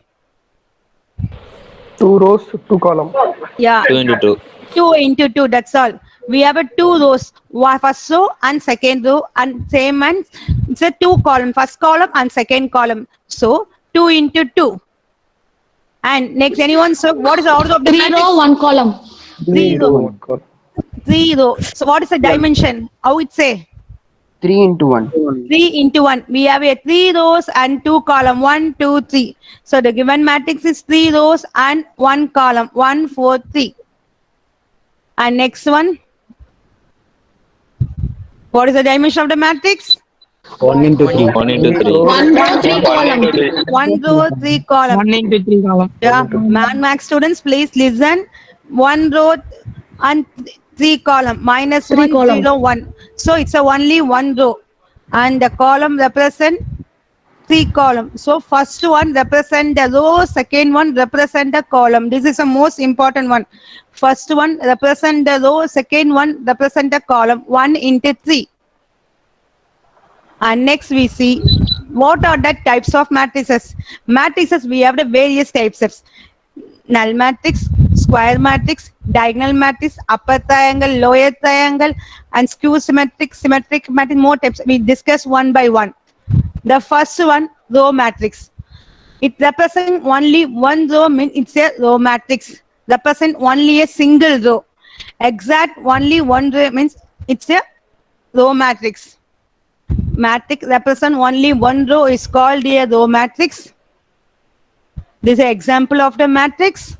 2 rows, 2 column. Yeah. 2 into 2. 2 into 2, that's all. We have a 2 rows, first row and second row, and same, and it's a 2 column, first column and second column. So 2 into 2. And next, anyone, so what is the order of the 3 matrix? row, 1 column. 3 row. 1 column. 3 row. So what is the dimension? How it say? 3 into 1. 3 into 1. We have a 3 rows and 2 column. 1, 2, 3. So the given matrix is 3 rows and 1 column. 1, 4, 3. And next one. What is the dimension of the matrix? 1 into 3. 1 into 3. 1 row, 3 column. 1 row, 3 column. 1 into 3 column. Yeah. Max students, please listen. 1 row and 3 column. Minus 1, 0, 1. So it's a only 1 row. And the column represent 3 column. So first one represent the row, second one represent the column. This is the most important one. First one represent the row, second one represent the column. 1 into 3. And next we see what are the types of matrices. Matrices, we have the various types of null matrix, square matrix, diagonal matrix, upper triangle, lower triangle, and skew symmetric, symmetric matrix, more types. We discuss one by one. The first one, row matrix. It represents only one row, means it's a row matrix. Represent only a single row. Exact only one row means it's a row matrix. Matrix represent only one row is called a row matrix. This is an example of the matrix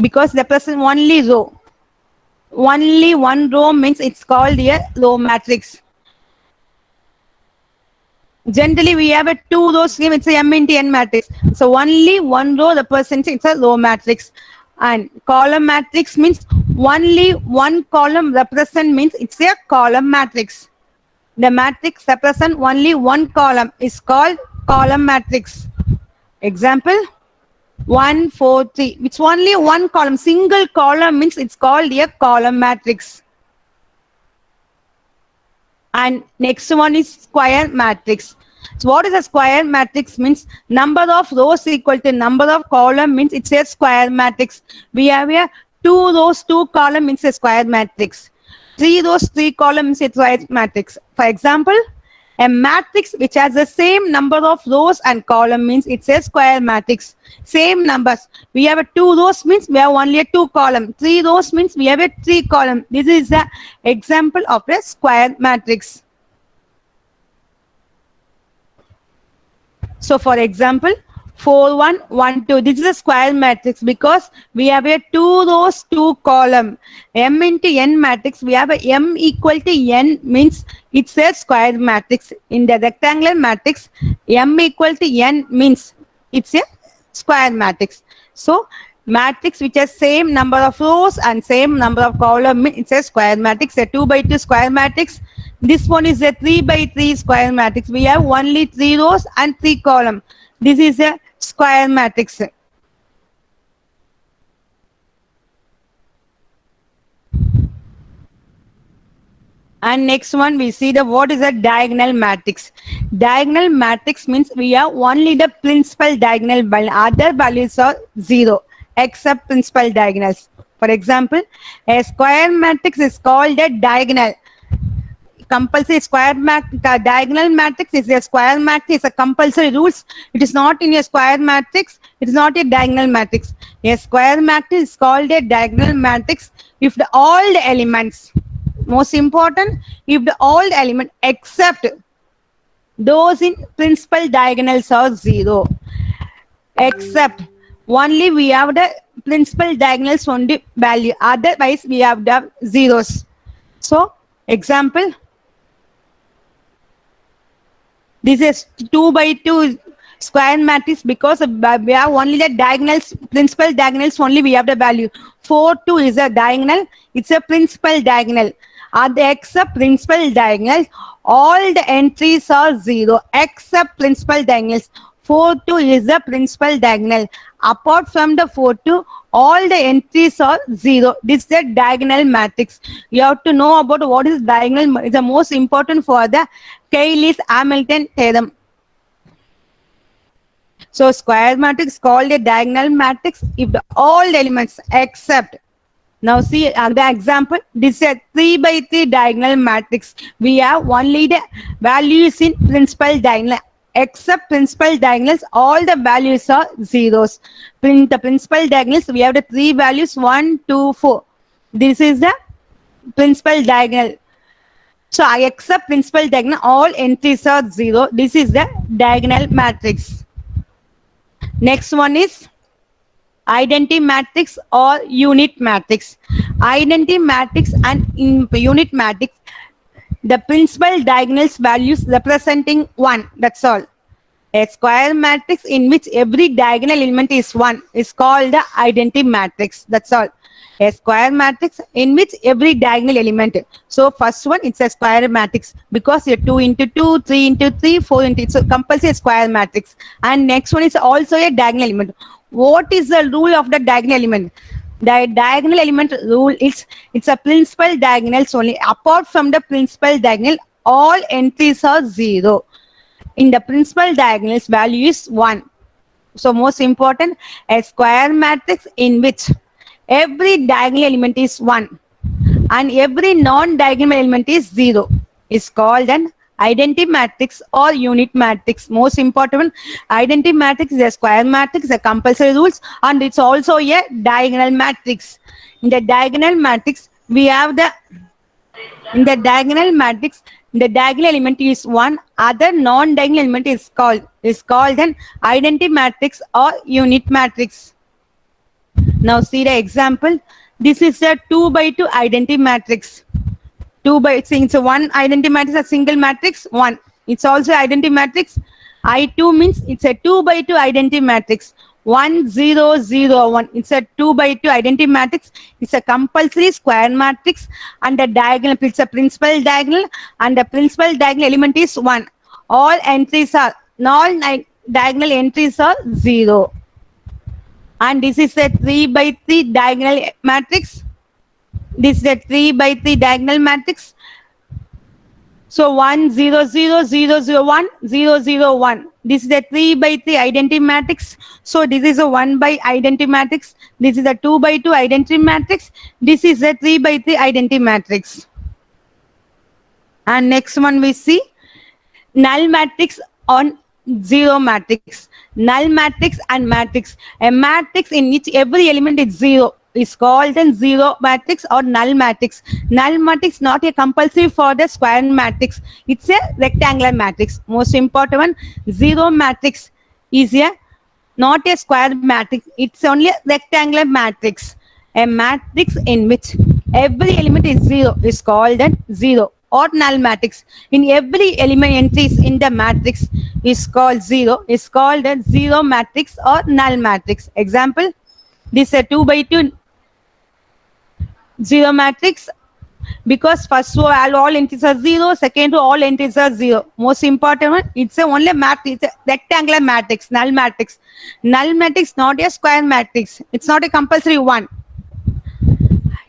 because represent only row. Only one row means it's called a row matrix. Generally, we have a 2 row scheme. It's a M into N matrix. So only one row represents it's a row matrix. And column matrix means only one column represent means it's a column matrix. The matrix represent only one column is called column matrix. Example 1, 4, 3. It's only one column. Single column means it's called a column matrix. And next one is square matrix. So what is a square matrix means number of rows equal to number of column means it's a square matrix. We have a 2 rows, 2 column means a square matrix. 3 rows, 3 columns is a square matrix. For example, a matrix which has the same number of rows and column means it's a square matrix. Same numbers. We have a 2 rows means we have only a 2 column. 3 rows means we have a 3 column. This is the example of a square matrix. So for example, 4, 1, 1, 2. This is a square matrix because we have a 2 rows, 2 column. M into N matrix, we have a M equal to N means it's a square matrix. In the rectangular matrix, M equal to N means it's a square matrix. So matrix which has same number of rows and same number of column means it's a square matrix. A 2 by 2 square matrix. This one is a 3 by 3 square matrix. We have only 3 rows and 3 column. This is a square matrix. And next one we see the what is a diagonal matrix. Diagonal matrix means we have only the principal diagonal value. Other values are 0 except principal diagonals. For example, a square matrix is called a diagonal. Compulsory square diagonal matrix is a square matrix. It's a compulsory rules. It is not in a square matrix. It is not a diagonal matrix. A square matrix is called a diagonal matrix if all the elements, most important, if all the elements except those in principal diagonals are 0. Except only we have the principal diagonals only value. Otherwise we have the zeros. So example. This is 2 by 2 Square matrix because we have only the diagonals, principal diagonals only we have the value. 4, 2 is a diagonal. It's a principal diagonal. Except principal diagonals, all the entries are 0 except principal diagonals. 4, 2 is the principal diagonal. Apart from the 4, 2, all the entries are 0. This is the diagonal matrix. You have to know about what is diagonal. It's the most important for the Cayley-Hamilton theorem. So square matrix called a diagonal matrix if all the elements except. Now see the example. This is a 3 by 3 diagonal matrix. We have only the values in principal diagonal. Except principal diagonals, all the values are zeros. In the principal diagonals, we have the 3 values 1, 2, 4. This is the principal diagonal. So I accept principal diagonal, all entries are 0. This is the diagonal matrix. Next one is identity matrix or unit matrix. Identity matrix and in unit matrix, the principal diagonals values representing 1. That's all. A square matrix in which every diagonal element is 1 is called the identity matrix. That's all. A square matrix in which every diagonal element. So first one, it's a square matrix because you're 2 into 2, 3 into 3, 4 into 3. So compulsory square matrix. And next one is also a diagonal element. What is the rule of the diagonal element? The diagonal element rule is it's a principal diagonals only. Apart from the principal diagonal, all entries are 0. In the principal diagonals, value is 1. So most important, a square matrix in which every diagonal element is 1 and every non-diagonal element is 0 is called an identity matrix or unit matrix. Most important one, identity matrix is a square matrix, a compulsory rules, and it's also a diagonal matrix. In the diagonal matrix, we have the the diagonal element is 1, other non-diagonal element is called an identity matrix or unit matrix. Now see the example. This is a 2 by 2 identity matrix. 2 by, it's a 1 identity matrix, a single matrix, 1. It's also identity matrix. I2 means it's a 2 by 2 identity matrix. 1, 0, 0, 1. It's a 2 by 2 identity matrix. It's a compulsory square matrix and the diagonal, it's a principal diagonal and the principal diagonal element is 1. All entries are, non-diagonal entries are 0. And this is a 3 by 3 diagonal matrix. This is a 3 by 3 diagonal matrix. So 1, 0, 0, 0, 0, 1, 0, 0, 1. This is a 3 by 3 identity matrix. So this is a 1 by identity matrix. This is a 2 by 2 identity matrix. This is a 3 by 3 identity matrix. And next one we see null matrix on zero matrix. Null matrix and matrix. A matrix in which every element is 0 is called a zero matrix or null matrix. Null matrix not a compulsory for the square matrix. It's a rectangular matrix. Most important one, zero matrix is not a square matrix. It's only a rectangular matrix. A matrix in which every element is 0 is called a zero or null matrix. In every element entries in the matrix is called 0 is called a zero matrix or null matrix. Example, this is a 2 by 2 zero matrix because first row all entries are 0, second row all entries are 0. Most important one, it's a only matrix, it's a rectangular matrix, null matrix. Null matrix not a square matrix. It's not a compulsory one.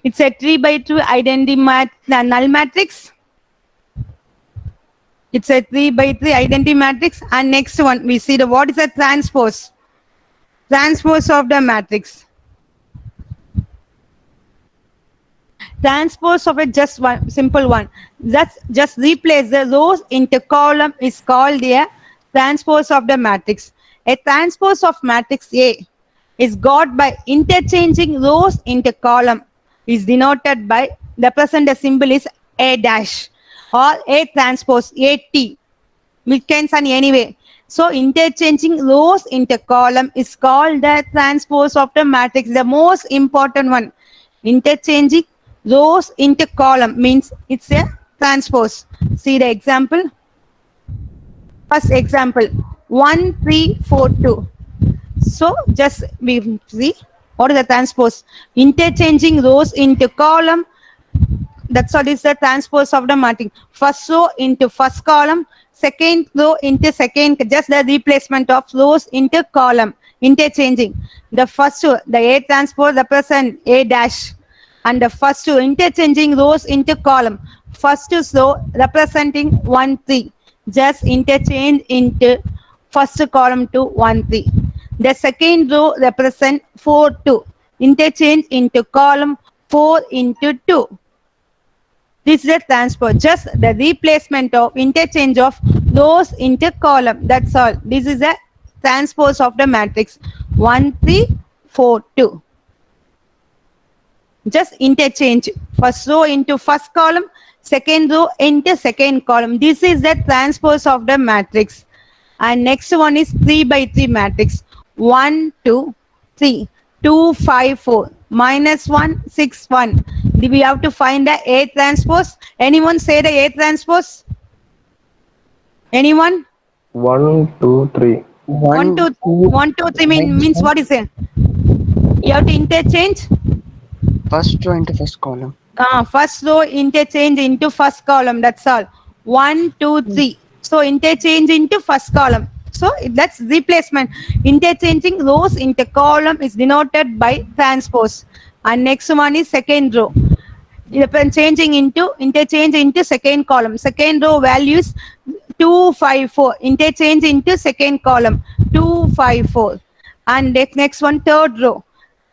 It's a 3 by 2 identity null matrix. It's a 3 by 3 identity matrix. And next one, we see the what is a transpose. Transpose of the matrix. Transpose of a just one simple one. That's just replace the rows into column is called a transpose of the matrix. A transpose of matrix A is got by interchanging rows into column is denoted by the present symbol is A dash or A transpose AT. We can say anyway. So interchanging rows into column is called the transpose of the matrix. The most important one. Interchanging rows into column means it's a transpose. See the example. First example. 1, 3, 4, 2. So just we see what is the transpose. Interchanging rows into column. That's what is the transpose of the matrix. First row into first column, second row into second, just the replacement of rows into column, interchanging. The first row, the A transpose represent A dash, and the first row interchanging rows into column. First row representing 1, 3, just interchange into first column to 1, 3. The second row represent 4, 2, interchange into column 4 into 2. This is a transpose, just the replacement of interchange of rows into column. That's all. This is a transpose of the matrix 1, 3, 4, 2. Just interchange first row into first column, second row into second column. This is the transpose of the matrix. And next one is 3 by 3 matrix. 1, 2, 3, 2, 5, 4. -1, 6, 1. We have to find the A transpose. Anyone say the A transpose? Anyone? 1, 2, 3. 1, 2, 1, 2, 3 means what is it? You have to interchange. First row into first column. First row interchange into first column. That's all. 1, 2, 3. So interchange into first column. So that's replacement. Interchanging rows into column is denoted by transpose. And next one is second row. Interchange into second column. Second row values 2, 5, 4. Interchange into second column 2, 5, 4. And next one, third row.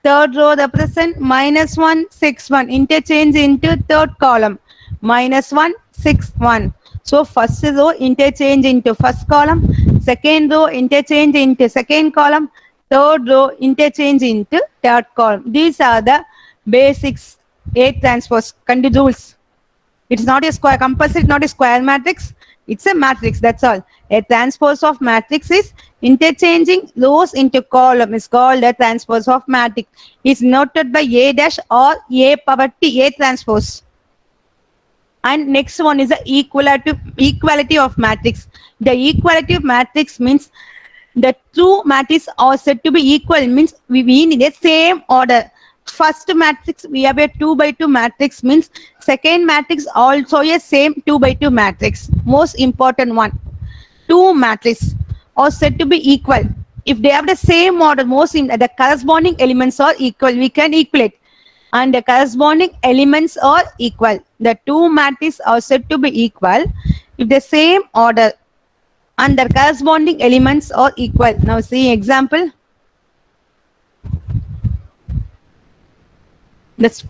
Third row represent -1, 6, 1. Interchange into third column -1, 6, 1. So first row interchange into first column, second row interchange into second column, third row interchange into third column. These are the basics A transpose rules. It's not a square, compulsory, not a square matrix. It's a matrix, that's all. A transpose of matrix is interchanging rows into column is called a transpose of matrix. It's noted by A dash or A power T, A transpose. And next one is the equality of matrix. The equality of matrix means the two matrices are said to be equal, means we need the same order. First matrix, we have a 2 by 2 matrix, means second matrix also a same 2 by 2 matrix. Most important one. Two matrices are said to be equal. If they have the same order, the corresponding elements are equal, we can equate. And the corresponding elements are equal. The two matrices are said to be equal if the same order and the corresponding elements are equal. Now see example. That's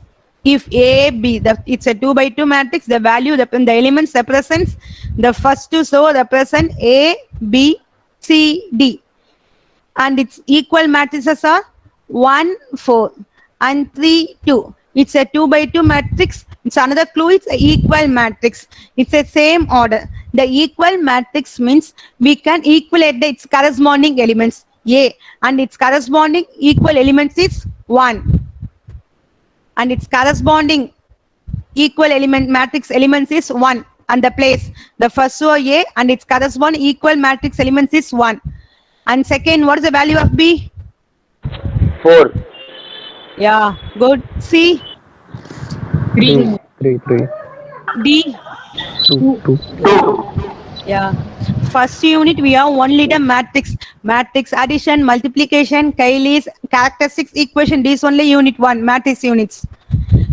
if A, B, it's a 2 by 2 matrix, the value, the elements represents the first two, so represent A, B, C, D. And its equal matrices are 1, 4 and 3, 2. It's a 2 by 2 matrix. It's another clue, it's an equal matrix. It's the same order. The equal matrix means we can equalate its corresponding elements A, and its corresponding equal elements is 1. And its corresponding equal element matrix elements is 1. And the place, the first row A and its corresponding equal matrix elements is 1. And second, what is the value of B? 4. Yeah, good. C? 3. D? 2. Yeah. First unit, we have only the matrix. Matrix addition, multiplication, Cayley's, characteristics, equation. These only unit 1, matrix units.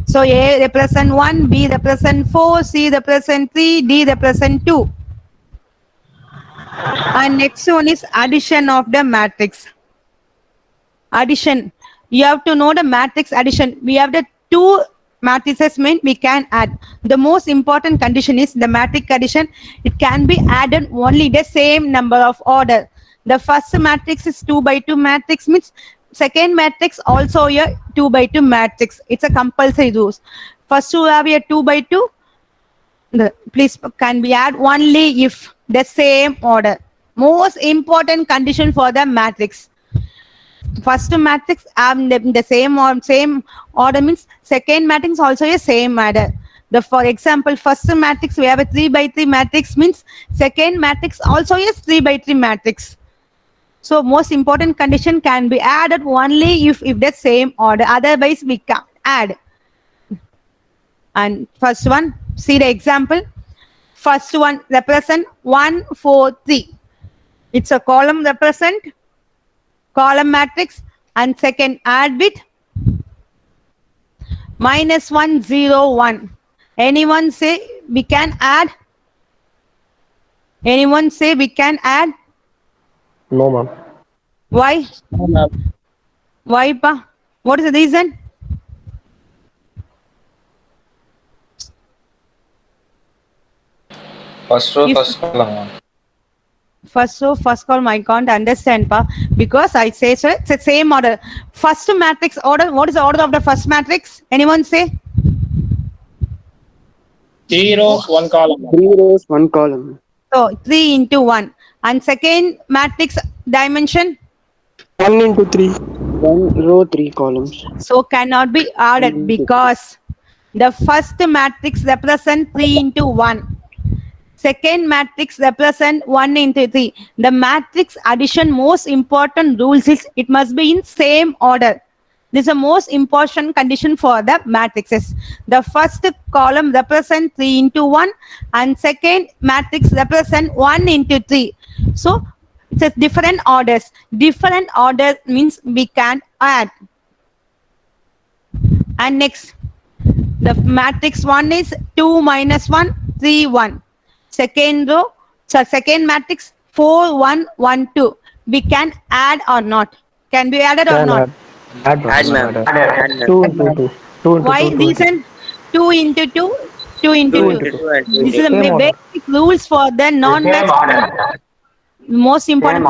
So A represent 1, B represent 4, C represent 3, D represent 2. And next one is addition of the matrix. Addition. You have to know the matrix addition. We have the two matrices meant we can add. The most important condition is the matrix addition. It can be added only the same number of order. The first matrix is 2 by 2 matrix, means second matrix also a 2 by 2 matrix. It's a compulsory rule. First to have a 2 by 2, please can be add only if the same order. Most important condition for the matrix. First matrix the same order means second matrix also a same order. For example, first matrix we have a 3 by 3 matrix, means second matrix also is 3 by 3 matrix. So most important condition can be added only if the same order. Otherwise, we can't add. And first one, see the example. First one represent 1, 4, 3. It's a column represent column matrix, and second add bit -1, 0, 1. Anyone say we can add? Anyone say we can add? No, ma'am. Why? No, ma'am. Why, pa? What is the reason? First row, If- first column. First row, first column, I can't understand, pa, because I say so. It's the same order. First matrix order. What is the order of the first matrix? Anyone say? 3 rows, 1 column. 3 rows, 1 column. So 3 into 1. And second matrix dimension? 1 into 3. 1 row, 3 columns. So cannot be added because the first matrix represent 3 into 1. Second matrix represent 1 into 3. The matrix addition most important rules is it must be in same order. This is the most important condition for the matrices. The first column represent 3 into 1 and second matrix represent 1 into 3. So it's a different orders. Different order means we can add. And next, the matrix 1 is 2 minus 1, 3, 1. Second row, so second matrix 4, 1, 1, 2. We can add or not? Can be added or Can not? add, ma'am. Add, ma'am. 2 into 2. 2 into Why 2. reason? 2 into 2, 2 into 2. This is the Same order. basic rules for the non-max. Most important.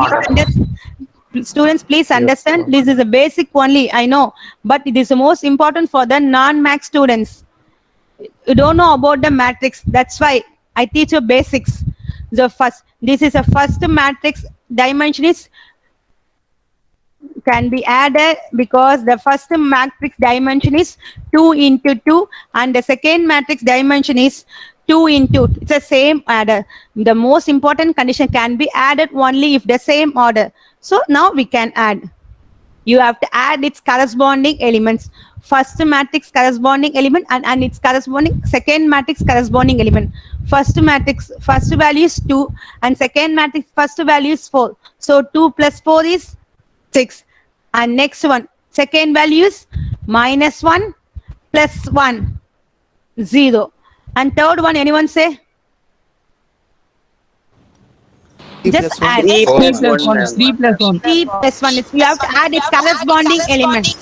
Students, please understand. This is a basic only. I know, but it is the most important for the non-max students. You don't know about the matrix. That's why I teach you basics. This is a first matrix dimension is can be added because the first matrix dimension is 2 into 2 and the second matrix dimension is 2 into. It's the same order. The most important condition can be added only if the same order. So now we can add. You have to add its corresponding elements. First matrix corresponding element and its corresponding second matrix corresponding element. First matrix first value is 2 and second matrix first value is 4. So 2 plus 4 is 6. And next one, second value is -1 plus 1, 0. And third one, anyone say? Just add. 3 plus 3 plus 1, 1. ma'am. 3 plus 1. 3 plus 1 is, you have to add its corresponding element.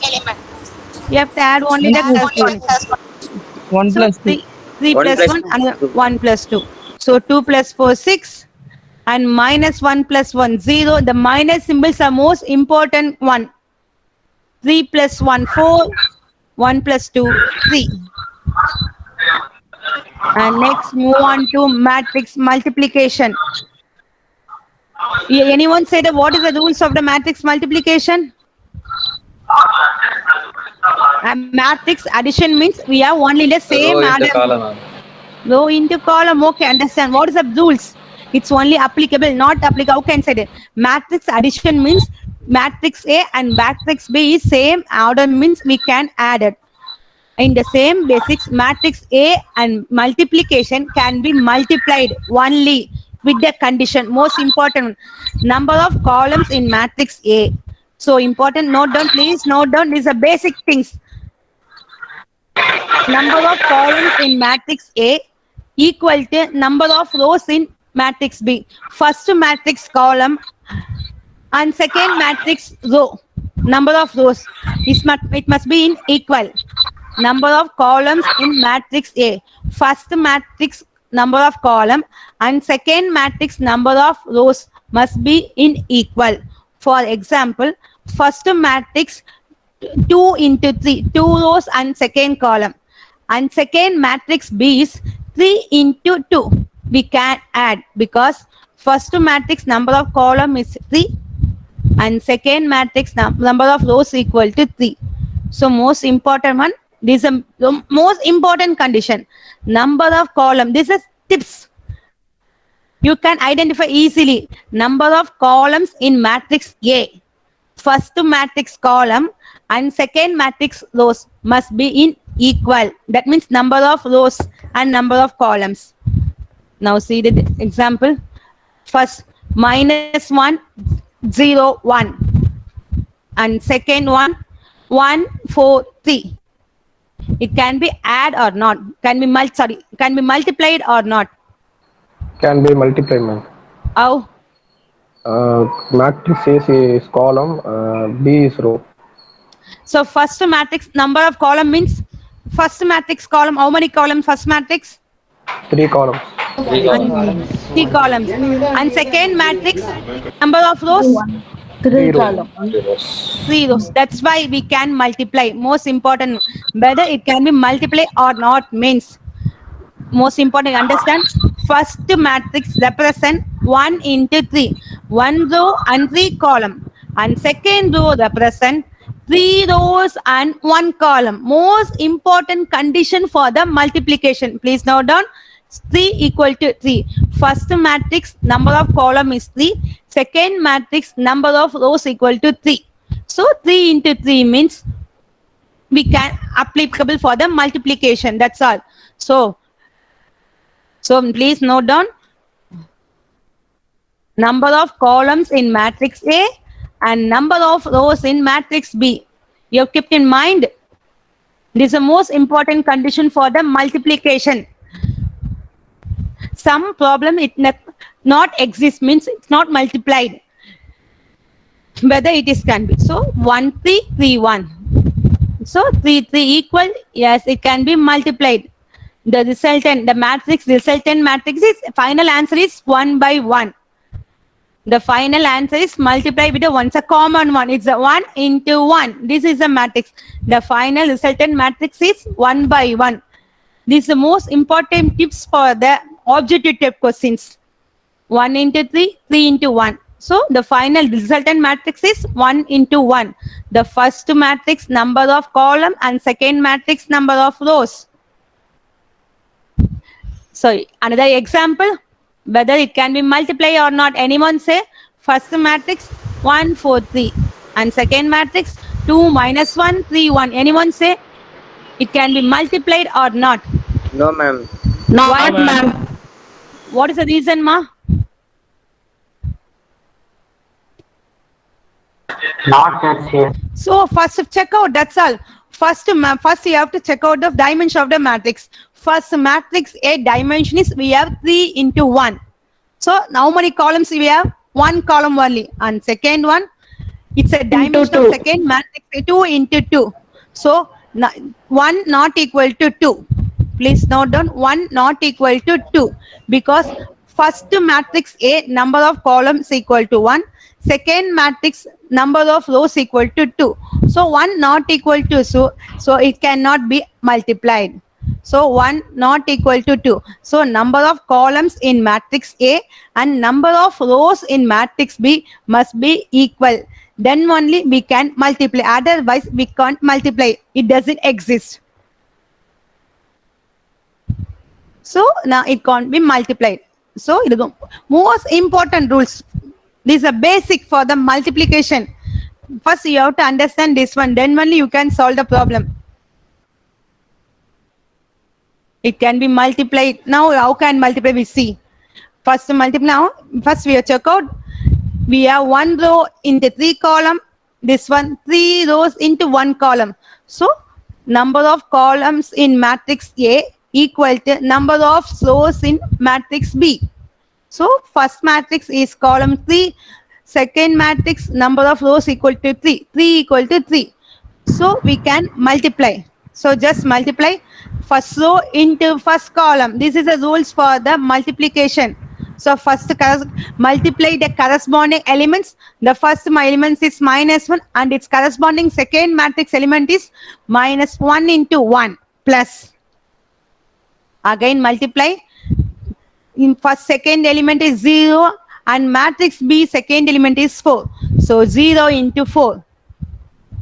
You have to add only the corresponding. 1 plus 2. 3 1 plus plus 1 and 1 plus 2. So 2 plus 4, 6. And -1 plus 1, 0. The minus symbols are most important one. 3 plus 1, 4. 1 plus 2, 3. And next, move on to matrix multiplication. Anyone say that what is the rules of the matrix multiplication? Matrix addition means we have only the same Row into order. column. Row into column. Okay, understand. What is the rules? It's only applicable, not applicable. How can I say that? Matrix addition means matrix A and matrix B is same order means we can add it. In the same basics, matrix A and multiplication can be multiplied only with the condition. Most important, number of columns in matrix A. So important, note down, please note down. These are basic things. Number of columns in matrix A equal to number of rows in matrix B. First matrix column and second matrix row. Number of rows it must be in equal. Number of columns in matrix A. First matrix number of column and second matrix number of rows must be in equal. For example, first matrix 2 into 3, 2 rows and second column. And second matrix B is 3 into 2. We can add because first matrix number of column is 3 and second matrix number of rows equal to 3. So most important one, this is the most important condition. Number of column. This is tips. You can identify easily number of columns in matrix A. First matrix column and second matrix rows must be in equal. That means number of rows and number of columns. Now see the example. First -1, 0, 1. And second one 1, 4, 3. It can be add or not. Can be multiplied or not. Can be multiplied, ma'am. How? Matrix A is column, B is row. So first matrix number of column means first matrix column. How many columns? First matrix 3 columns. 3 columns. And second matrix number of rows 3 rows. 3 rows. That's why we can multiply. Most important, whether it can be multiplied or not means most important. Understand? First matrix represent 1 into 3, 1 row and 3 column, and second row represent 3 rows and 1 column. Most important condition for the multiplication. Please note down. 3 equal to 3. First matrix number of column is 3. Second matrix number of rows equal to 3. So 3 into 3 means we can applicable for the multiplication. That's all. So please note down number of columns in matrix A and number of rows in matrix B. You have kept in mind. This is the most important condition for the multiplication. Some problem it not exist means it's not multiplied. Whether it is can be. So 1, 3, 3, 1. So 3, 3 equal. Yes, it can be multiplied. The resultant matrix is final answer is 1 by 1. The final answer is multiply with a 1. It's a common one. It's a 1 into 1. This is a matrix. The final resultant matrix is 1 by 1. This is the most important tips for the objective type questions. 1 into 3, 3 into 1. So the final resultant matrix is 1 into 1. The first matrix number of column and second matrix number of rows. So another example, whether it can be multiplied or not. Anyone say? First matrix 1, 4, 3 and second matrix 2, -1, 3, 1. Anyone say it can be multiplied or not? No, ma'am. Not, ma'am. What is the reason, ma? Not that's here. So first check out. That's all. First you have to check out the dimension of the matrix. First matrix A dimension is we have 3 into 1. So how many columns we have? 1 column only. And second one, it's a dimension of second matrix 2 into 2. So 1 not equal to 2. Please note down 1 not equal to 2 because first matrix A number of columns equal to 1. Second matrix number of rows equal to 2. So 1 not equal to so it cannot be multiplied. So 1 not equal to 2. So number of columns in matrix A and number of rows in matrix B must be equal. Then only we can multiply. Otherwise we can't multiply. It doesn't exist. So now it can't be multiplied. So it is the most important rules. These are basic for the multiplication. First you have to understand this one. Then only you can solve the problem. It can be multiplied. Now how can multiply? We see. First multiply. Now first we have check out. We have 1 row into 3 column. This one 3 rows into 1 column. So number of columns in matrix A equal to number of rows in matrix B. So first matrix is column 3. Second matrix number of rows equal to 3. 3 equal to 3. So we can multiply. So just multiply first row into first column. This is the rules for the multiplication. So first multiply the corresponding elements. The first elements is -1 and its corresponding second matrix element is -1 into 1 plus. Again multiply. In first second element is 0 and matrix B second element is 4. So 0 into 4.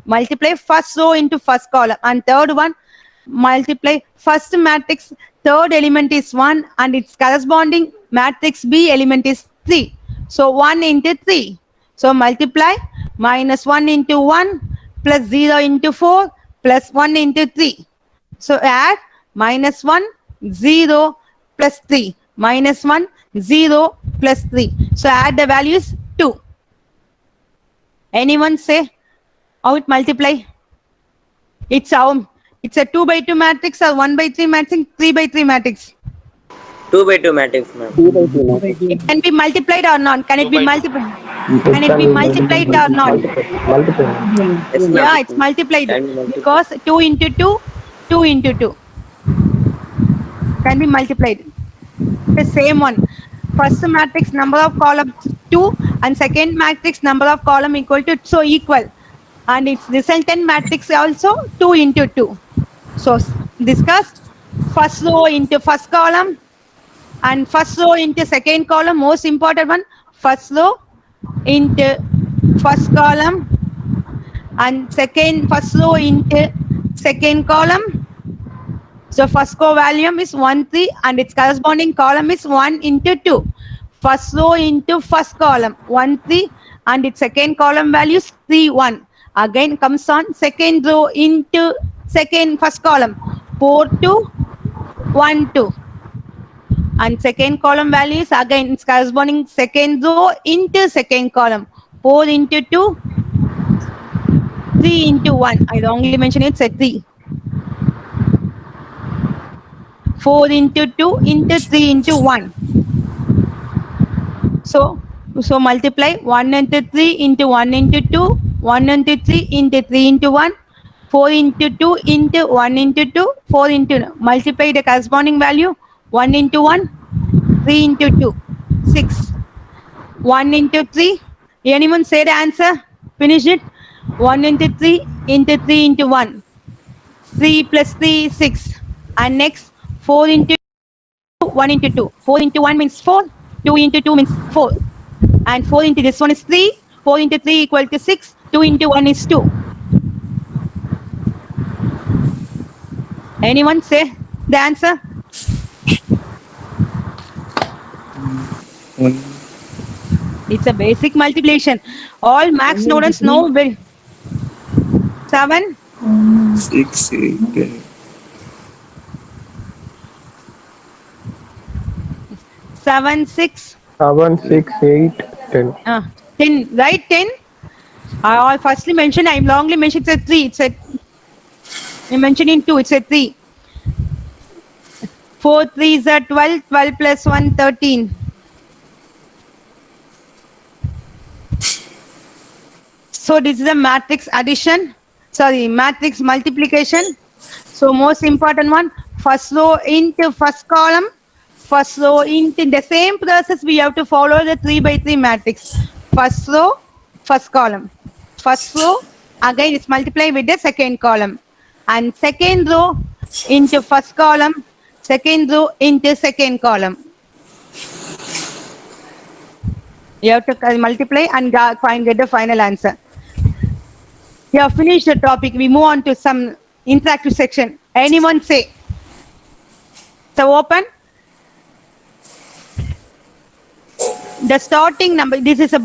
Multiply first row into first column. And third one, multiply first matrix third element is 1 and its corresponding matrix B element is 3. So 1 into 3. So multiply minus 1 into 1 plus 0 into 4 plus 1 into 3. So add minus 1, 0 plus 3. Minus 1, 0 plus 3. So add the values 2. Anyone say how it multiply? It's a 2 by 2 matrix or 1 by 3 matrix, 3 by 3 matrix. 2 by 2 matrix, ma'am. 2 by 2 matrix. It can be multiplied or not? Can it be multiplied? It Can it be multiplied or not? Multiple. Yes, ma'am. Yeah, it's multiplied Can be multiplied. because 2 into 2, 2 into 2 can be multiplied. The same one. First matrix number of columns 2 and second matrix number of column equal to, so equal. And its resultant matrix also 2 into 2. So discuss first row into first column and first row into second column. Most important one, first row into first column and first row into second column. So first covalent is 1, 3 and its corresponding column is 1 into 2. First row into first column 1, 3 and its second column value is 3, 1. Again comes on second row into first column 4, 2, 1, 2. And second column value is again its corresponding second row into second column 4 into 2, 3 into 1. I wrongly mentioned it's a 3. 4 into 2 into 3 into 1. So multiply 1 into 3 into 1 into 2, 1 into 3 into 3 into 1, 4 into 2 into 1 into 2, 4 into, multiply the corresponding value 1 into 1, 3 into 2, 6. 1 into 3. Anyone say the answer? Finish it. 1 into 3 into 3 into 1. 3 plus 3 6. And next 4 into 1 into 2. 4 into 1 means 4. 2 into 2 means 4. And 4 into this one is 3. 4 into 3 equal to 6. 2 into 1 is 2. Anyone say the answer? It's a basic multiplication. All math students know very. 7, 6, 8, 10. 7, 6, 7, 6, 8, 10. 10, right? 10. I firstly mentioned, I wrongly mentioned it's a 3. It's a, you mentioned in 2, it's a 3. 4 3 is a 12, 12 plus 1, 13. So this is a matrix addition, matrix multiplication. So most important one, first row into first column, first row into the same process we have to follow the 3 by 3 matrix. First row, first column. First row, again it's multiplied with the second column. And second row into first column, second row into second column. You have to multiply and get the final answer. We have finished the topic. We move on to some interactive section. Anyone say? So open. The starting number, this is a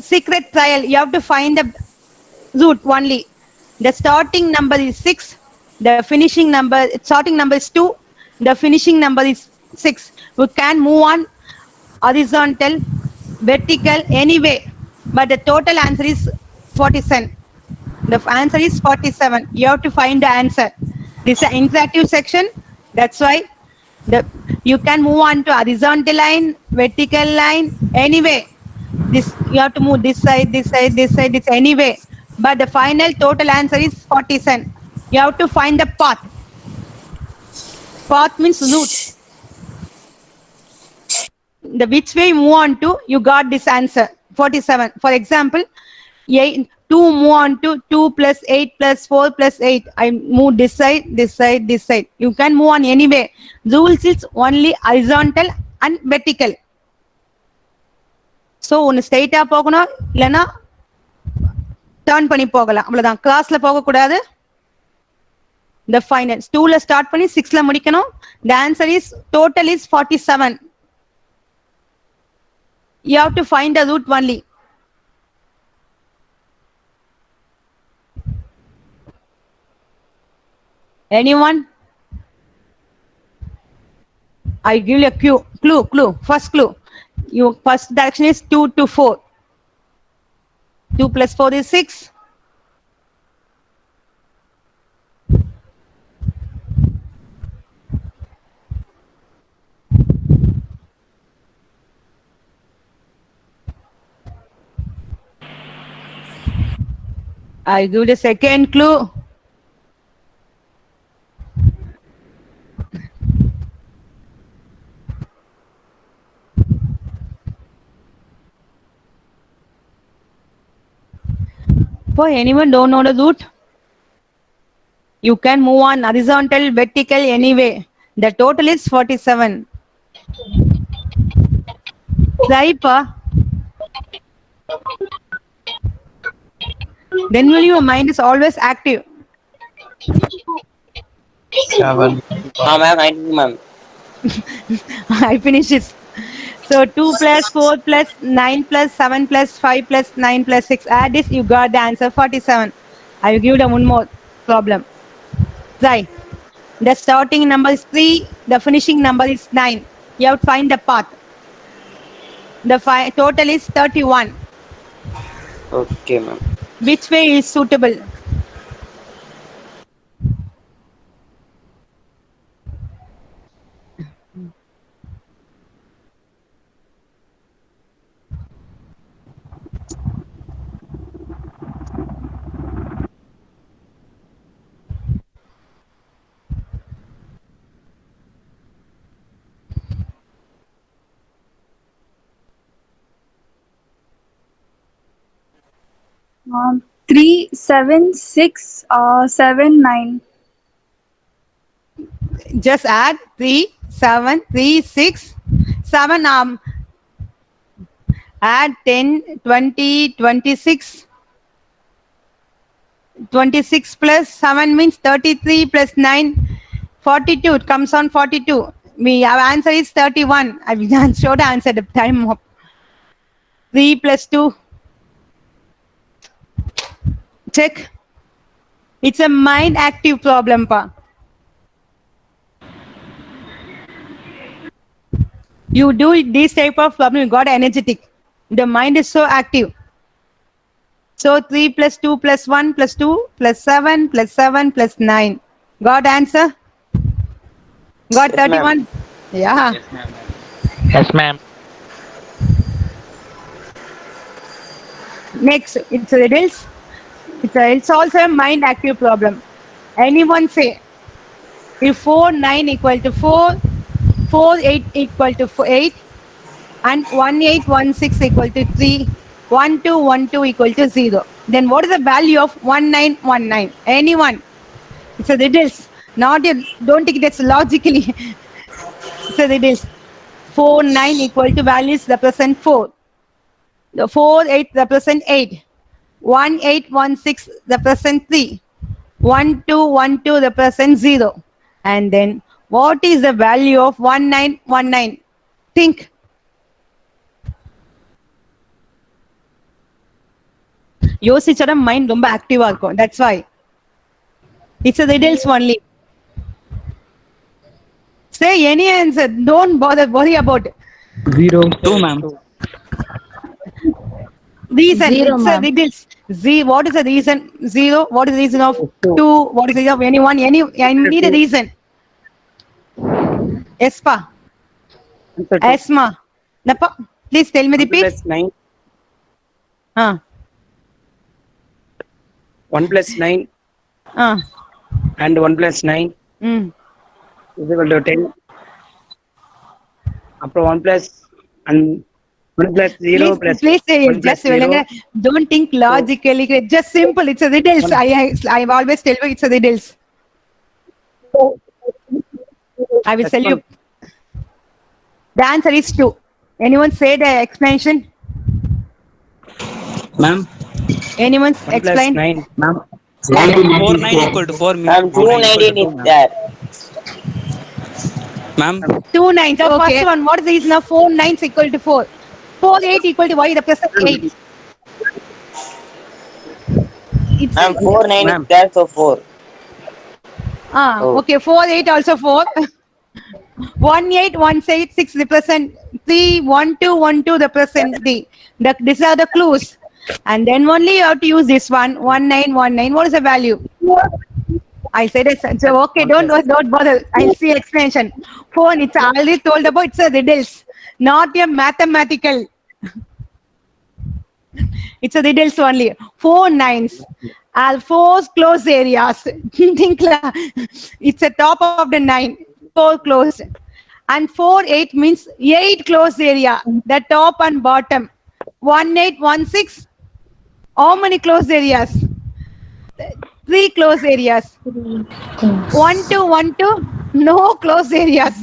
secret trial. You have to find the root only. The starting number is 6. The finishing number, starting number is 2. The finishing number is 6. We can move on horizontal, vertical, anyway. But the total answer is 47. The answer is 47. You have to find the answer. This is an interactive section. That's why you can move on to horizontal line, vertical line, anyway. This you have to move this side, this side, this side, this anyway. But the final total answer is 47. You have to find the path. Path means root. The which way you move on to, you got this answer, 47. For example, 2 move on to 2 plus 8 plus 4 plus 8. I move this side, this side, this side. You can move on anyway. Rules is only horizontal and vertical. So, one straight up pogana, illana turn pani pogala. Avladhaan class la poga kudadu. The final 2 la start pani 6 la mudikanum. The answer is total is 47. You have to find the root only. Anyone? I give you a clue. First clue. Your first direction is 2 to 4. 2 plus 4 is 6. I give the second clue. For anyone don't know the root, you can move on horizontal, vertical, anyway. The total is 47. Try, pa. Then will your mind is always active. 7. Ma'am, I do, ma'am. I finish it. So 2 plus 4 plus 9 plus 7 plus 5 plus 9 plus 6. Add this, you got the answer 47. I will give you one more problem. Try. The starting number is 3. The finishing number is 9. You have to find the path. The total is 31. Okay, ma'am. Which way is suitable? Um, 3, 7, 6, 7, 9. Just add 3, 7, 3, 6, 7. Add 10, 20, 26. 26 plus 7 means 33 plus 9, 42. It comes on 42. Our answer is 31. I will show the answer the time of 3 plus 2. Check. It's a mind active problem, pa. You do this type of problem, you got energetic. The mind is so active. So 3 plus 2 plus 1 plus 2 plus 7 plus 7 plus 9. Got answer? Got Yes, 31? Yeah. Yes, ma'am. Next, it's riddles. It's also a mind active problem. Anyone say, if 4, 9 equal to 4, 4, 8 equal to 8, and 1, 8, 1, 6 equal to 3, 1, 2, 1, 2 equal to 0. Then what is the value of 1, 9, 1, 9? Anyone? It's a riddles. Not a, don't take it as logically. It's a riddles. 4, 9 equal to values represent 4. The 4, 8 represent 8. 1, 8, 1, 6 represent 3. 1, 2, 1, 2 represent 0. And then what is the value of 1, 9, 1, 9? Think. யோசிச்சோட mind ரொம்ப ஆக்டிவா இருக்கும். That's why. It's a riddles only. Say any answer. Don't worry about it. 0. 2, ma'am. Reason. Zero, It's a ma'am. riddles. What is the reason? 0. What is the reason of 2? What is the reason of anyone? I need a reason. Espa. Esma. Napa. Please tell me repeat. 9. 1 plus 9 and 1 plus 9 is equal to 10. Apro 1 plus and 1 plus 0 plus Please say 1 plus just 0. don't think logically. Just simple. It's a riddles. I always tell you it's a riddles. I will tell you. The answer is 2. Anyone say the explanation? Ma'am. Anyone 1 explain? plus 9. Ma'am. 4, 9 equal to 4 means Ma'am, 219 is there. Ma'am. 2 9s. The first one. What is the reason of 4 9s equal to 4? 4, 8 equal to y represent 8. It's Ma'am, 4, 9 is there, so 4. Oh. Okay, 4, 8 also 4. 1, 8, 1, 8, 6 represent 3, 1, 2, 1, 2 represent 3. These are the clues. And then only you have to use this one, 1, 9, 1, 9. What is the value? I said it. So, okay, don't bother. I'll see explanation. 4, it's already told about, it's a riddles, not a mathematical. It's a riddles only. 4 9s are 4 close areas. Think it's a top of the 9, 4 close. And 4 8 means 8 close area, the top and bottom. 1 8 1 6. How many close areas? 3 close areas. 1 2 1 2. No close areas.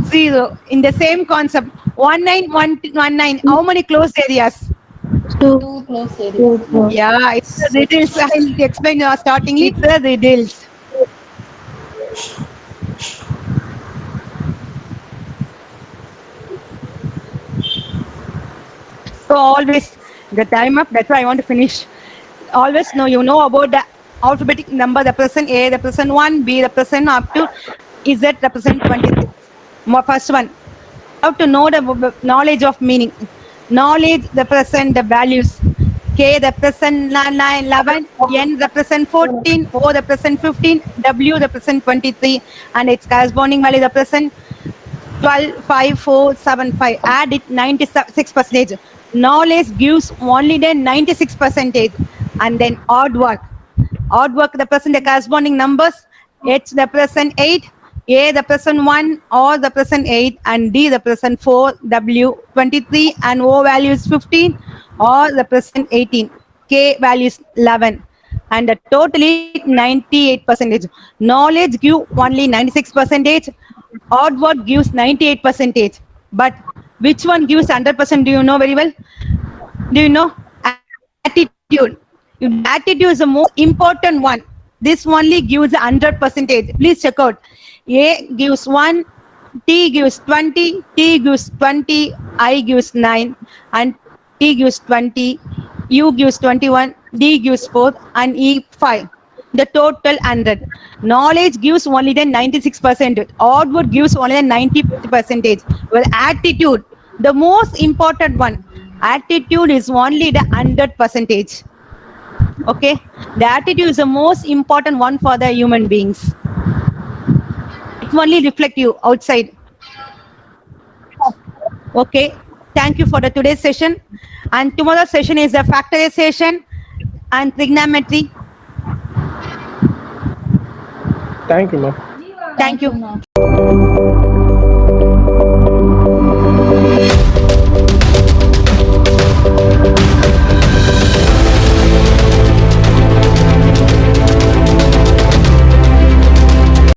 0. In the same concept. 1 9 1 9. How many close areas? 2 close areas. Yeah, it's the riddles. I'll explain startingly. It's the riddles. So always the time up. That's why I want to finish. Always know you know about the alphabetic number. Represent A, represent 1, B represent up to Z represent 26. First one. How to know the knowledge of meaning. Knowledge represent the values. K represent 9, 11, N represent 14, O represent 15, W represent 23, and its corresponding value represent 12, 5, 4, 7, 5. Add it 96%. Knowledge gives only the 96%. And then odd work. Odd work represent the corresponding numbers. H represent 8, A represent 1, O represent 8, and D represent 4, W 23, and O value is 15, O represent 18, K value is 11. And the total is 98%. Knowledge gives only 96%. Odd work gives 98%. But which one gives 100%? Do you know very well? Do you know? Attitude. Attitude is the most important one. This only gives 100%. Please check out. A gives 1, T gives 20, T gives 20, I gives 9, and T gives 20, U gives 21, D gives 4, and E 5. The total 100. Knowledge gives only the 96%. Odd word gives only the 90%. Well, attitude, the most important one. Attitude is only the 100%. Okay, the attitude is the most important one for the human beings. It only reflect you outside. Okay, thank you for the today's session, and tomorrow's session is the factorization and trigonometry. Thank you, ma'am. Thank you.